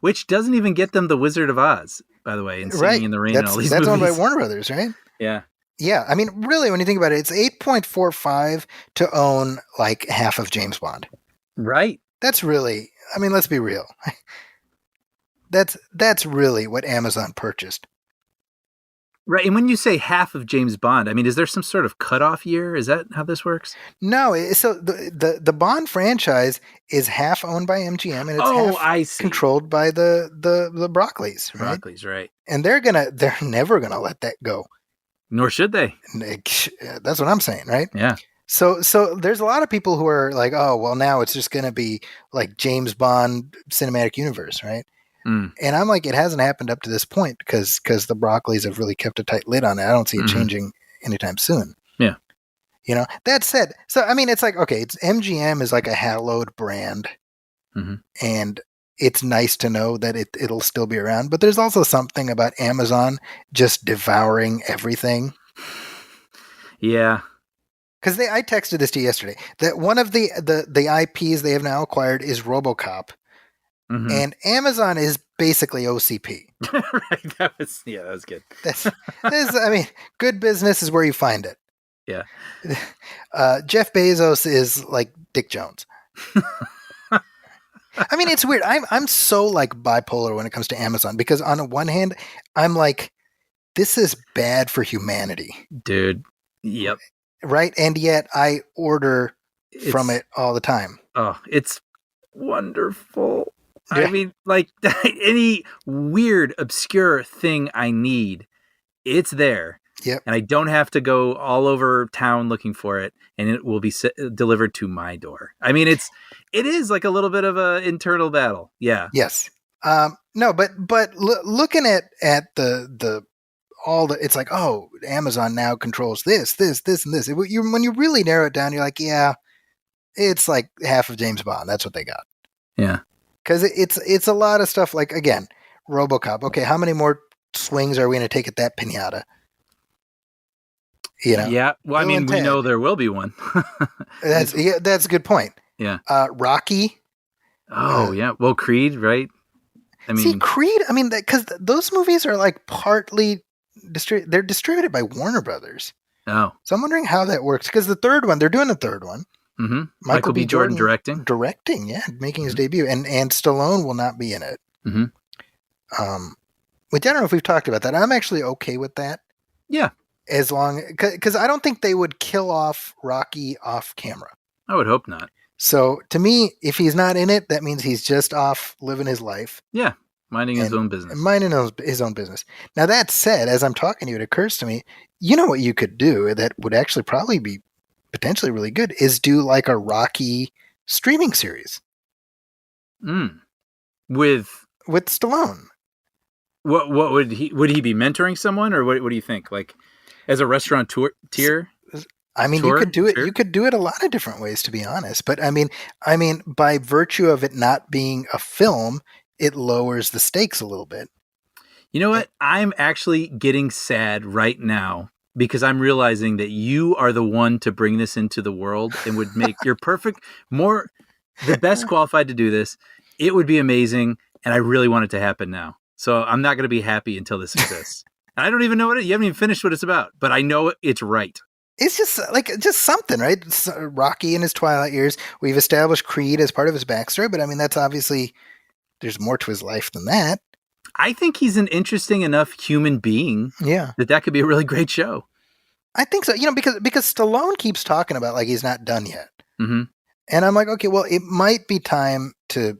Which doesn't even get them the Wizard of Oz, by the way, and Singing in the Rain. And all these movies. Owned by Warner Brothers, right? Yeah. Yeah, I mean, really, when you think about it, it's 8.45 to own like half of James Bond. Right. That's really, I mean, let's be real. That's really what Amazon purchased. Right, and when you say half of James Bond, I mean, is there some sort of cutoff year? Is that how this works? No, so the Bond franchise is half owned by MGM, and it's half controlled by the Broccoli's. Right? Broccoli's, right? And they're never gonna let that go. Nor should they. That's what I'm saying, right? Yeah. So there's a lot of people who are like, oh, well, now it's just going to be like James Bond cinematic universe, right? And I'm like, it hasn't happened up to this point because the Broccoli's have really kept a tight lid on it. I don't see it changing anytime soon. Yeah. That said, so I mean, it's like, okay, it's MGM is like a hallowed brand, Mhm. and it's nice to know that it'll still be around. But there's also something about Amazon just devouring everything. Yeah. Because I texted this to you yesterday that one of the IPs they have now acquired is RoboCop, Mhm. and Amazon is basically OCP. Right. That was good. I mean, good business is where you find it. Yeah. Jeff Bezos is like Dick Jones. I mean, it's weird. I'm so like bipolar when it comes to Amazon because on the one hand, I'm like, this is bad for humanity, Dude. Yep. right? And yet I order from It's- it all the time. Oh, it's wonderful. Yeah. I mean, like any weird, obscure thing I need, it's there. Yep. And I don't have to go all over town looking for it, and it will be delivered to my door. I mean, it is like a little bit of an internal battle. Yeah. Yes. No, but looking at the all the, it's like, oh, Amazon now controls this, and this. When you really narrow it down, you're like, yeah, it's like half of James Bond. That's what they got. Yeah. Because it's a lot of stuff. Like again, RoboCop. Okay, how many more swings are we going to take at that pinata? You know. Yeah. Well, I Bill mean, and we Ted. know there will be one. That's a good point. Yeah. Rocky. Oh, yeah. Well, Creed, right? I mean, See, Creed. I mean, because those movies are like partly they're distributed by Warner Brothers. oh. So I'm wondering how that works. Because they're doing the third one. Mm-hmm. Michael B. Jordan directing. yeah, making his debut, and Stallone will not be in it. Mhm. Which I don't know if we've talked about that. I'm actually okay with that. Yeah. As long, because I don't think they would kill off Rocky off camera. I would hope not. So to me, if he's not in it, that means he's just off living his life, Yeah. Minding his and own business. minding his own business. Now that said, as I'm talking to you, it occurs to me, you know what you could do that would actually probably be potentially really good is do like a Rocky streaming series With with Stallone. what would he be mentoring someone, or what do you think? Like as a restaurateur? I mean, Sure, you could do it. sure. You could do it a lot of different ways, to be honest. But I mean, by virtue of it not being a film, it lowers the stakes a little bit. You know what? I'm actually getting sad right now because I'm realizing that you are the one to bring this into the world and would make your the best qualified to do this. It would be amazing, and I really want it to happen now. So I'm not going to be happy until this exists. I don't even know you haven't even finished what it's about, but I know it's right. It's just something, right? It's Rocky in his twilight years. We've established Creed as part of his backstory, but I mean, that's obviously there's more to his life than that. I think he's an interesting enough human being Yeah, that could be a really great show. I think so. You know, because Stallone keeps talking about like he's not done yet, Mm-hmm. and I'm like, okay, well, it might be time to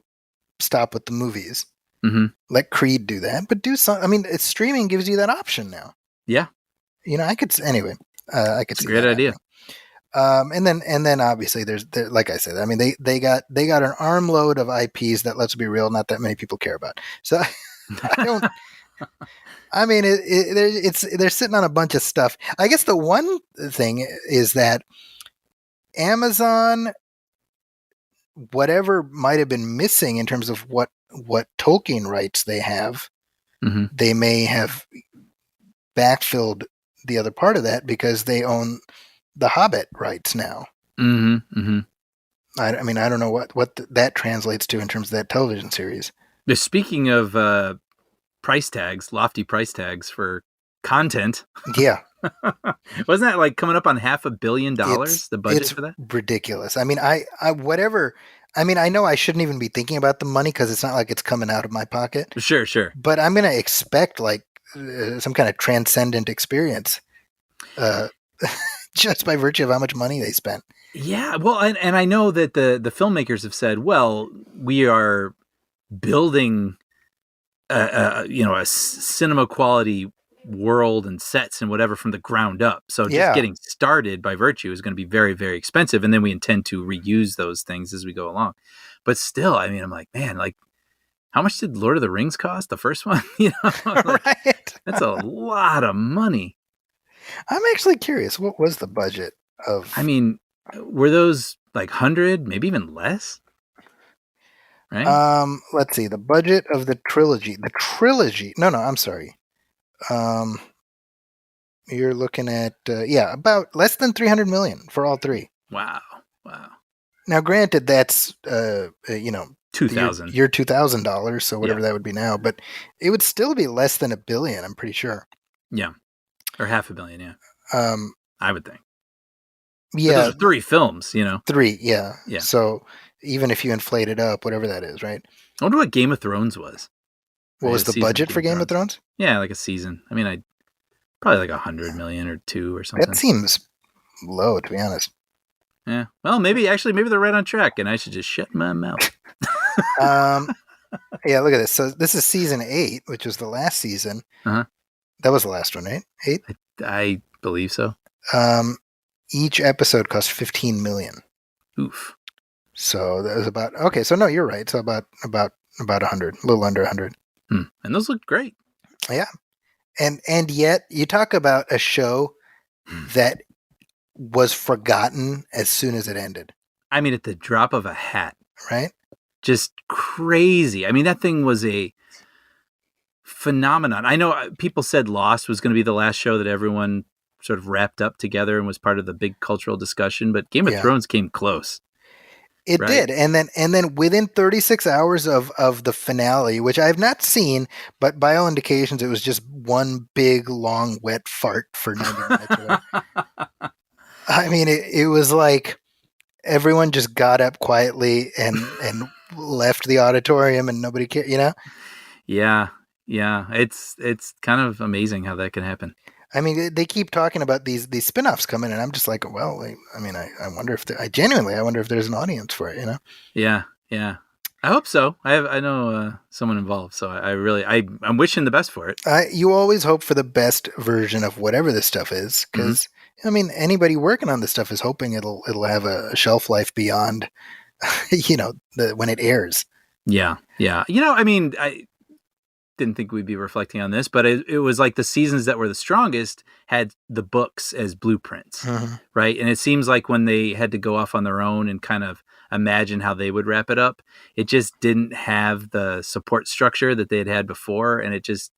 stop with the movies. Mm-hmm. Let Creed do that, but do some. I mean, streaming gives you that option now. Yeah. You know, I could anyway. I could It's a see great that idea. happening. And then obviously there's like I said, I mean they got an armload of IPs that, let's be real, not that many people care about. So I don't. I mean, they're sitting on a bunch of stuff. I guess the one thing is that Amazon, whatever might have been missing in terms of what Tolkien rights they have, Mm-hmm. they may have backfilled the other part of that because they own the Hobbit rights now. Mm-hmm. Mm-hmm. I mean, I don't know what that translates to in terms of that television series. Speaking of lofty price tags for content, Yeah, wasn't that like coming up on $500 million? The budget it's for that? ridiculous. I mean, I whatever. I mean, I know I shouldn't even be thinking about the money because it's not like it's coming out of my pocket. Sure. But I'm going to expect like some kind of transcendent experience, just by virtue of how much money they spent. Yeah, well, and I know that the filmmakers have said, well, we are building a cinema quality world and sets and whatever from the ground up. So just Yeah. getting started by virtue is going to be very, very expensive, and then we intend to reuse those things as we go along. But still, I mean, I'm like, man, like, how much did Lord of the Rings cost? The first one, like, Right? that's a lot of money. I'm actually curious. What was the budget of? I mean, were those like 100, maybe even less? Let's see. The budget of the trilogy. The trilogy. No, I'm sorry. You're looking at about less than 300 million for all three. Wow. Now, granted, that's 2000. Year $2,000, so whatever that would be now, but it would still be less than $1 billion. I'm pretty sure. Yeah, or $500 million. Yeah. I would think. Yeah, but those are 3 films. 3. Yeah. Yeah. So even if you inflate it up, whatever that is, right? I wonder what Game of Thrones was. What was the budget for Game of Thrones? Yeah, like a season. I mean, probably like 100 million or 2 or something. That seems low, to be honest. Yeah. Well, maybe they're right on track, and I should just shut my mouth. Yeah, look at this. So this is season 8, which was the last season. Uh-huh. That was the last one, right? 8? I believe so. Each episode cost 15 million. Oof. So that was about okay. So no, you're right. So about 100, a little under 100. And those look great. Yeah, and yet you talk about a show that was forgotten as soon as it ended. I mean, at the drop of a hat. Right? Just crazy. I mean, that thing was a phenomenon. I know people said Lost was going to be the last show that everyone sort of wrapped up together and was part of the big cultural discussion, but Game of Thrones came close. It did. And then within 36 hours of the finale, which I've not seen, but by all indications, it was just one big, long, wet fart for 90 minutes. I mean, it was like everyone just got up quietly and left the auditorium and nobody cared, Yeah. It's kind of amazing how that can happen. I mean, they keep talking about these spin-offs coming, and I'm just like, well, I mean, I wonder if I wonder if there's an audience for it, Yeah. I hope so. I know someone involved, so I'm wishing the best for it. You always hope for the best version of whatever this stuff is, because I mean, anybody working on this stuff is hoping it'll have a shelf life beyond, when it airs. Yeah. I mean, I didn't think we'd be reflecting on this, but it was like the seasons that were the strongest had the books as blueprints, right? And it seems like when they had to go off on their own and kind of imagine how they would wrap it up, it just didn't have the support structure that they had before, and it just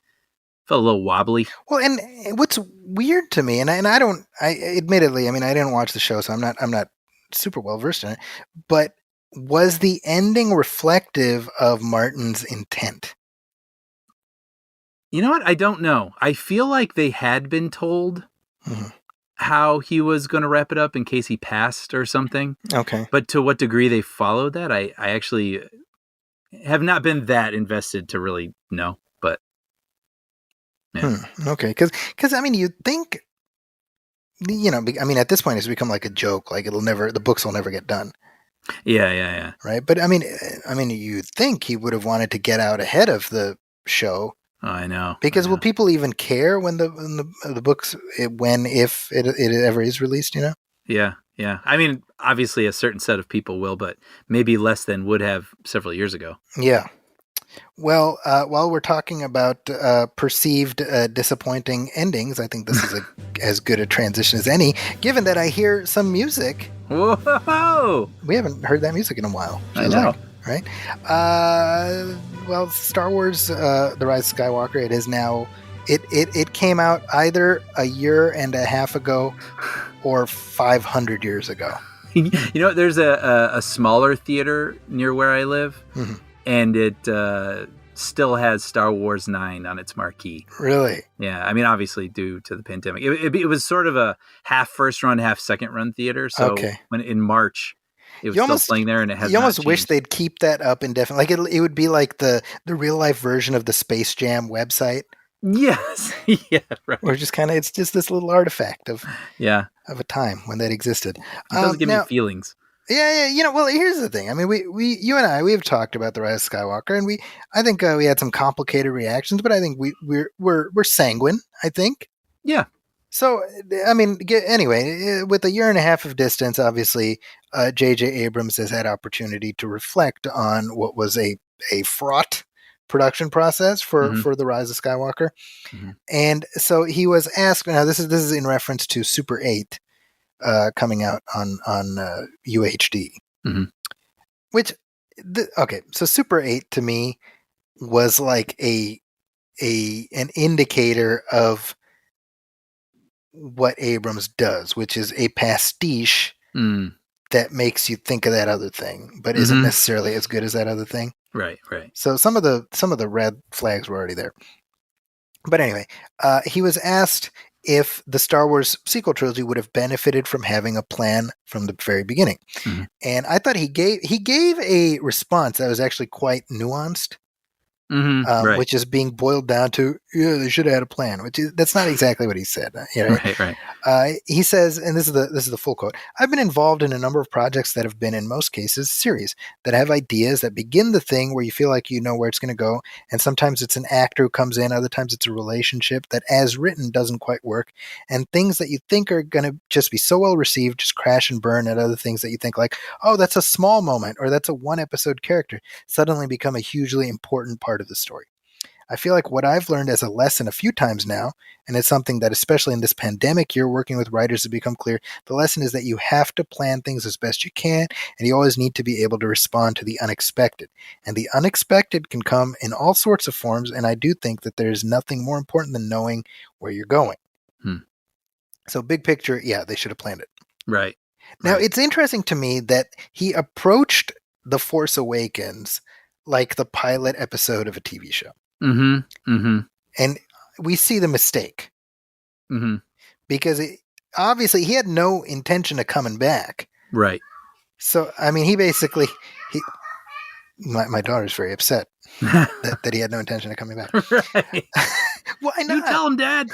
felt a little wobbly. Well, and what's weird to me, and admittedly, I mean, I didn't watch the show, so I'm not super well versed in it, but was the ending reflective of Martin's intent? You know what? I don't know. I feel like they had been told how he was going to wrap it up in case he passed or something. Okay. But to what degree they followed that, I actually have not been that invested to really know. But yeah. Okay, because I mean, you'd think, I mean, at this point, it's become like a joke. Like the books will never get done. Yeah. Right, but I mean, you'd think he would have wanted to get out ahead of the show. Oh, I know. Because will people even care when the books if it ever is released? Yeah. I mean, obviously, a certain set of people will, but maybe less than would have several years ago. Yeah. Well, while we're talking about perceived disappointing endings, I think this is as good a transition as any, given that I hear some music. Whoa! We haven't heard that music in a while. I know. Right? Well, Star Wars, The Rise of Skywalker, it is now, it came out either a year and a half ago or 500 years ago. There's a smaller theater near where I live, and it still has Star Wars 9 on its marquee. Really? Yeah. I mean, obviously due to the pandemic. It was sort of a half first run, half second run theater. So when in March, it was still playing there, and it has. You almost wish they'd keep that up indefinitely. Like it would be like the real life version of the Space Jam website. Yes. Yeah. Right. Or just kind of, it's just this little artifact of a time when that existed. It does give me feelings. Yeah. Well, here's the thing. I mean, you and I, we've talked about The Rise of Skywalker, and I think we had some complicated reactions, but I think we're sanguine. I think. Yeah. So, I mean, anyway, with a year and a half of distance, obviously, J.J. Abrams has had opportunity to reflect on what was a fraught production process for The Rise of Skywalker. And so he was asked, now this is in reference to Super 8 coming out on UHD, which Okay, so Super 8 to me was like an indicator of what Abrams does, which is a pastiche Mm. that makes you think of that other thing, but isn't necessarily as good as that other thing. Right. So some of the red flags were already there. But anyway, he was asked if the Star Wars sequel trilogy would have benefited from having a plan from the very beginning. Mhm. And I thought he gave a response that was actually quite nuanced. Right. Which is being boiled down to, yeah, they should have had a plan. That's not exactly what he said. Right. He says, and this is the full quote: "I've been involved in a number of projects that have been, in most cases, series that have ideas that begin the thing where you feel like you know where it's going to go, and sometimes it's an actor who comes in, other times it's a relationship that, as written, doesn't quite work, and things that you think are going to just be so well received just crash and burn, and other things that you think like, oh, that's a small moment or that's a one episode character, suddenly become a hugely important part of the story. I feel like what I've learned as a lesson a few times now, and it's something that especially in this pandemic year working with writers has become clear, the lesson is that you have to plan things as best you can, and you always need to be able to respond to the unexpected. And the unexpected can come in all sorts of forms, and I do think that there's nothing more important than knowing where you're going." So big picture, yeah, they should have planned it. Right. Now, it's interesting to me that he approached The Force Awakens like the pilot episode of a TV show. And we see the mistake. Because obviously he had no intention of coming back. Right. So, I mean, my daughter's very upset that he had no intention of coming back. Right. Why not? You tell him, Dad.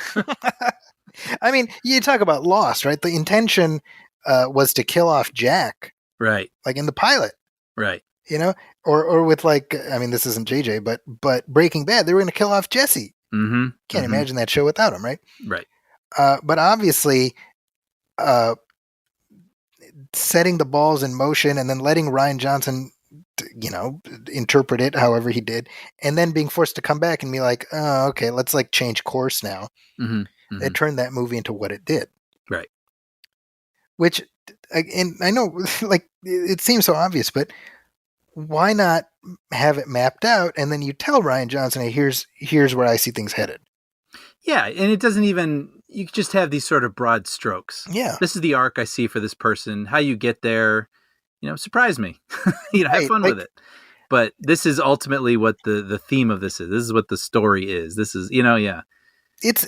I mean, you talk about Lost, right? The intention was to kill off Jack. Right. Like in the pilot. Right. You know, or with like, I mean, this isn't JJ, but Breaking Bad, they were going to kill off Jesse. Can't imagine that show without him, right? Right. But obviously, setting the balls in motion and then letting Rian Johnson, interpret it however he did, and then being forced to come back and be like, oh, okay, let's like change course now. It turned that movie into what it did. Right. Which, and I know, like, it seems so obvious, but why not have it mapped out and then you tell Rian Johnson, hey, here's where I see things headed. Yeah, and it doesn't even, you just have these sort of broad strokes. Yeah. This is the arc I see for this person. How you get there, surprise me. Have fun with it. But this is ultimately what the theme of this is. This is what the story is. This is, yeah. It's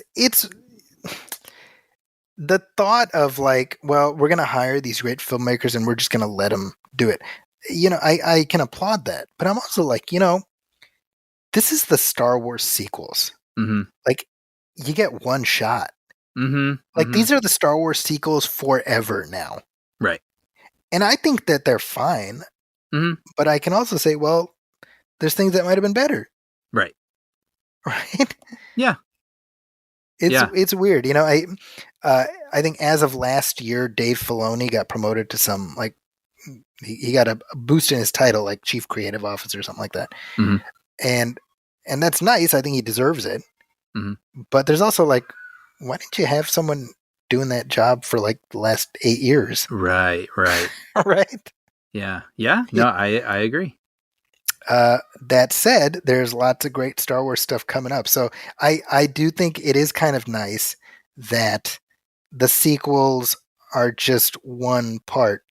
the thought of like, well, we're going to hire these great filmmakers and we're just going to let them do it. I can applaud that, but I'm also like, this is the Star Wars sequels. Like, you get one shot. These are the Star Wars sequels forever now. Right. And I think that they're fine. But I can also say, well, there's things that might have been better. Right. Right? Yeah. It's weird. I think as of last year, Dave Filoni got promoted to some, like, he got a boost in his title, like Chief Creative Officer or something like that. And that's nice. I think he deserves it. But there's also like, why didn't you have someone doing that job for like the last 8 years? Right. Right? Yeah. No, I agree. That said, there's lots of great Star Wars stuff coming up. So I do think it is kind of nice that the sequels are just one part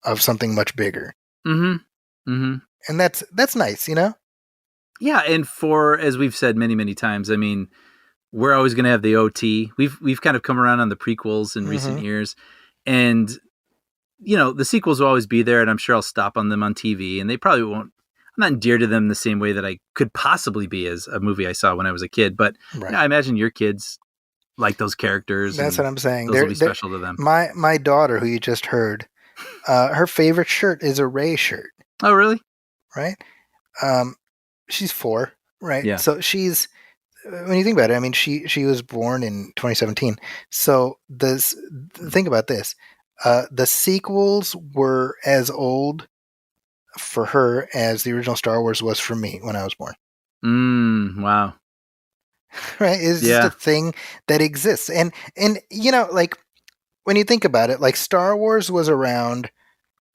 of something much bigger. And that's nice, Yeah, and as we've said many, many times, I mean, we're always going to have the OT. We've kind of come around on the prequels in recent years, and the sequels will always be there, and I'm sure I'll stop on them on TV, and they probably won't. I'm not endeared to them the same way that I could possibly be as a movie I saw when I was a kid, but I imagine your kids like those characters. That's what I'm saying. Those will be special to them. My daughter, who you just heard, her favorite shirt is a Rey shirt. Oh, really? Right? She's 4, right? Yeah. So she's, when you think about it, I mean, she was born in 2017. So think about this. The sequels were as old for her as the original Star Wars was for me when I was born. Wow. Right? It's just a thing that exists. And like, when you think about it, like, Star Wars was around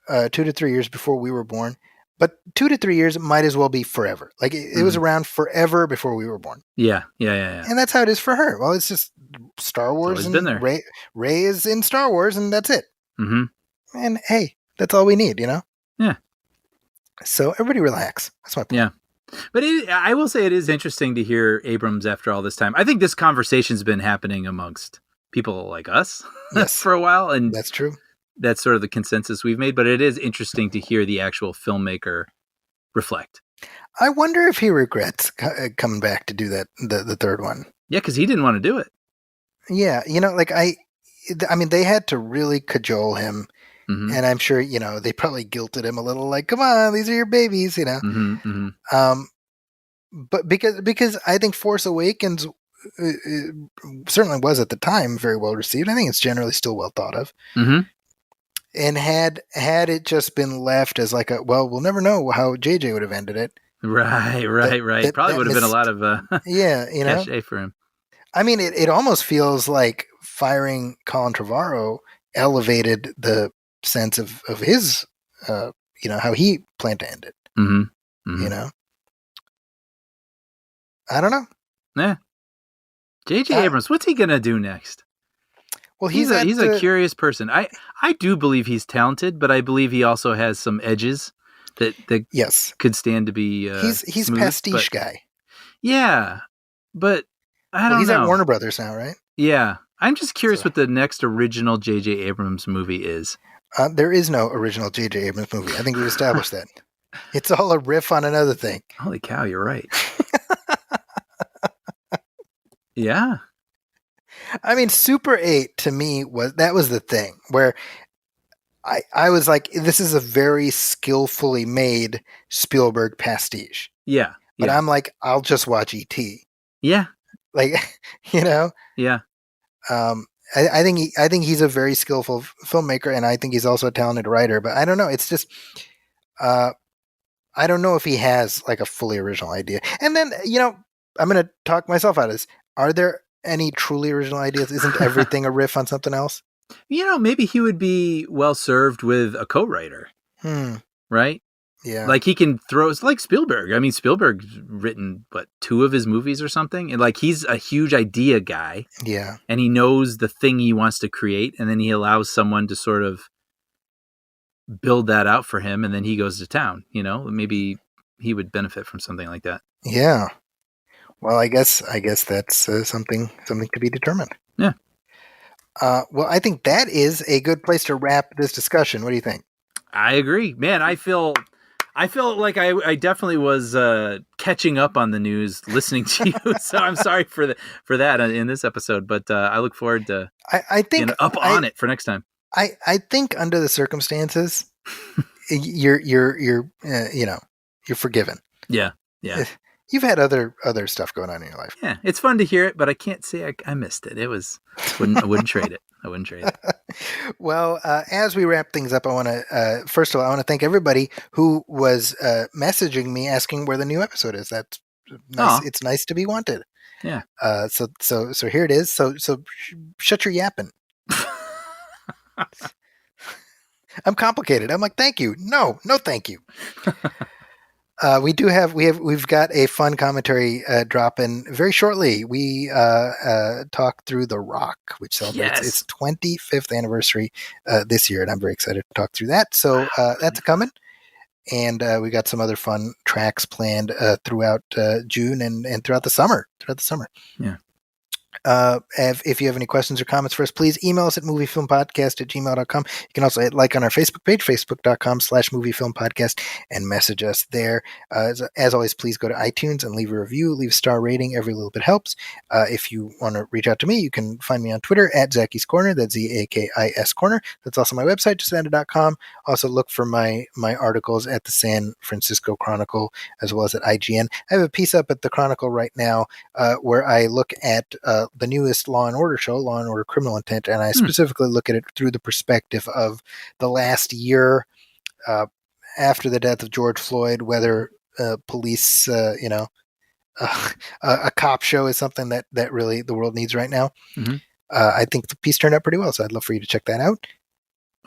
2 to 3 years before we were born, But 2 to 3 years might as well be forever. Like it was around forever before we were born. Yeah. And that's how it is for her. Well, it's just Star Wars, always and been there. Rey is in Star Wars, and that's it. Mm-hmm. And hey, that's all we need, you know? Yeah. So everybody relax. That's my point. Yeah. But I will say it is interesting to hear Abrams after all this time. I think this conversation's been happening amongst people like us Yes. for a while, and That's true. that's sort of the consensus we've made. But it is interesting to hear the actual filmmaker reflect. I wonder if he regrets coming back to do that, the third one. Yeah, because he didn't want to do it. Yeah, you know, like I mean, they had to really cajole him, Mm-hmm. and I'm sure, you know, they probably guilted him a little, like, come on, these are your babies, you know. Mm-hmm. Mm-hmm. But because I think Force Awakens certainly was at the time very well received. I think it's generally still well thought of. Mm-hmm. And had it just been left as like we'll never know how JJ would have ended it. Right. Probably would have been a lot of Yeah, you know. cachet for him. I mean, it almost feels like firing Colin Trevorrow elevated the sense of his, you know, how he planned to end it. Mm-hmm. Mm-hmm. You know, I don't know. Yeah. J.J. Abrams, what's he gonna do next? Well, He's a curious person. I do believe he's talented, but I believe he also has some edges that yes, could stand to be. He's smooth, pastiche but, guy. Yeah, but I don't He's know. at Warner Brothers now, right? Yeah, I'm just curious So- what the next original J.J. Abrams movie is. There is no original J.J. Abrams movie. I think we established that. It's all a riff on another thing. Holy cow, you're right. Yeah. I mean, Super 8 to me was the thing where I was like, this is a very skillfully made Spielberg pastiche. Yeah. But Yeah. I'm like, I'll just watch E.T. Yeah. Like, you know, Yeah. I think he's a very skillful filmmaker, and I think he's also a talented writer. But I don't know. It's just, I don't know if he has like a fully original idea. And then, you know, I'm going to talk myself out of this. Are there any truly original ideas? Isn't everything a riff on something else? You know, maybe he would be well served with a co-writer, right? Yeah. Like he can throw, it's like Spielberg. I mean, Spielberg's written, 2 of his movies or something? And like he's a huge idea guy. Yeah. And he knows the thing he wants to create. And then he allows someone to sort of build that out for him. And then he goes to town, you know, maybe he would benefit from something like that. Yeah. Well, I guess that's something to be determined. Yeah. Well, I think that is a good place to wrap this discussion. What do you think? I agree, man. I feel like I definitely was catching up on the news listening to you. So I'm sorry for that in this episode, but I look forward to I think getting up on it for next time. I think under the circumstances, you're you know, you're forgiven. Yeah. Yeah. You've had other stuff going on in your life. Yeah. It's fun to hear it, but I can't say I missed it. I wouldn't trade it. I wouldn't trade it. Well, as we wrap things up, I want to first of all, I want to thank everybody who was messaging me asking where the new episode is. That's nice. Aw. It's nice to be wanted. Yeah. So here it is. So shut your yapping. I'm complicated. I'm like, thank you. No, thank you. We've got a fun commentary drop in very shortly. We talk through The Rock, which celebrates its 25th anniversary this year, and I'm very excited to talk through that. So that's coming, and we got some other fun tracks planned throughout June and throughout the summer. Yeah. If you have any questions or comments for us, please email us at moviefilmpodcast@gmail.com. You can also hit like on our Facebook page, facebook.com/moviefilmpodcast, and message us there. As always, please go to iTunes and leave a review, leave a star rating. Every little bit helps. If you want to reach out to me, you can find me on Twitter at Zaki's Corner. That's ZAKIS Corner. That's also my website, justanda.com. Also look for my articles at the San Francisco Chronicle as well as at IGN. I have a piece up at the Chronicle right now where I look at the newest Law and Order show, Law and Order Criminal Intent, and I specifically look at it through the perspective of the last year after the death of George Floyd, whether police, a cop show is something that really the world needs right now. Mm-hmm. I think the piece turned out pretty well, so I'd love for you to check that out.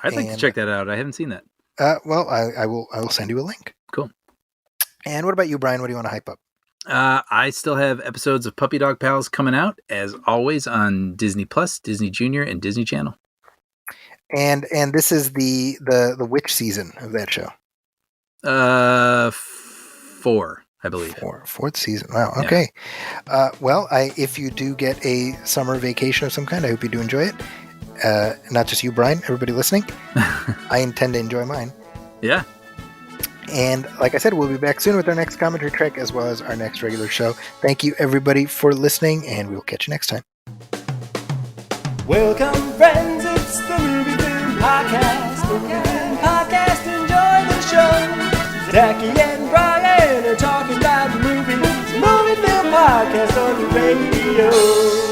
I'd like to check that out. I haven't seen that. Well, I will send you a link. Cool. And what about you, Brian? What do you want to hype up? I still have episodes of Puppy Dog Pals coming out, as always, on Disney Plus, Disney Junior, and Disney Channel. And this is the which season of that show? 4, I believe. Fourth season. Wow. Okay. Yeah. Well, if you do get a summer vacation of some kind, I hope you do enjoy it. Not just you, Brian. Everybody listening. I intend to enjoy mine. Yeah. And like I said, we'll be back soon with our next commentary track as well as our next regular show. Thank you, everybody, for listening, and we'll catch you next time. Welcome, friends, it's the Movie Film Podcast. Movie Film Podcast, enjoy the show. Zachy and Brian are talking about movies. Movie Film Podcast on the radio.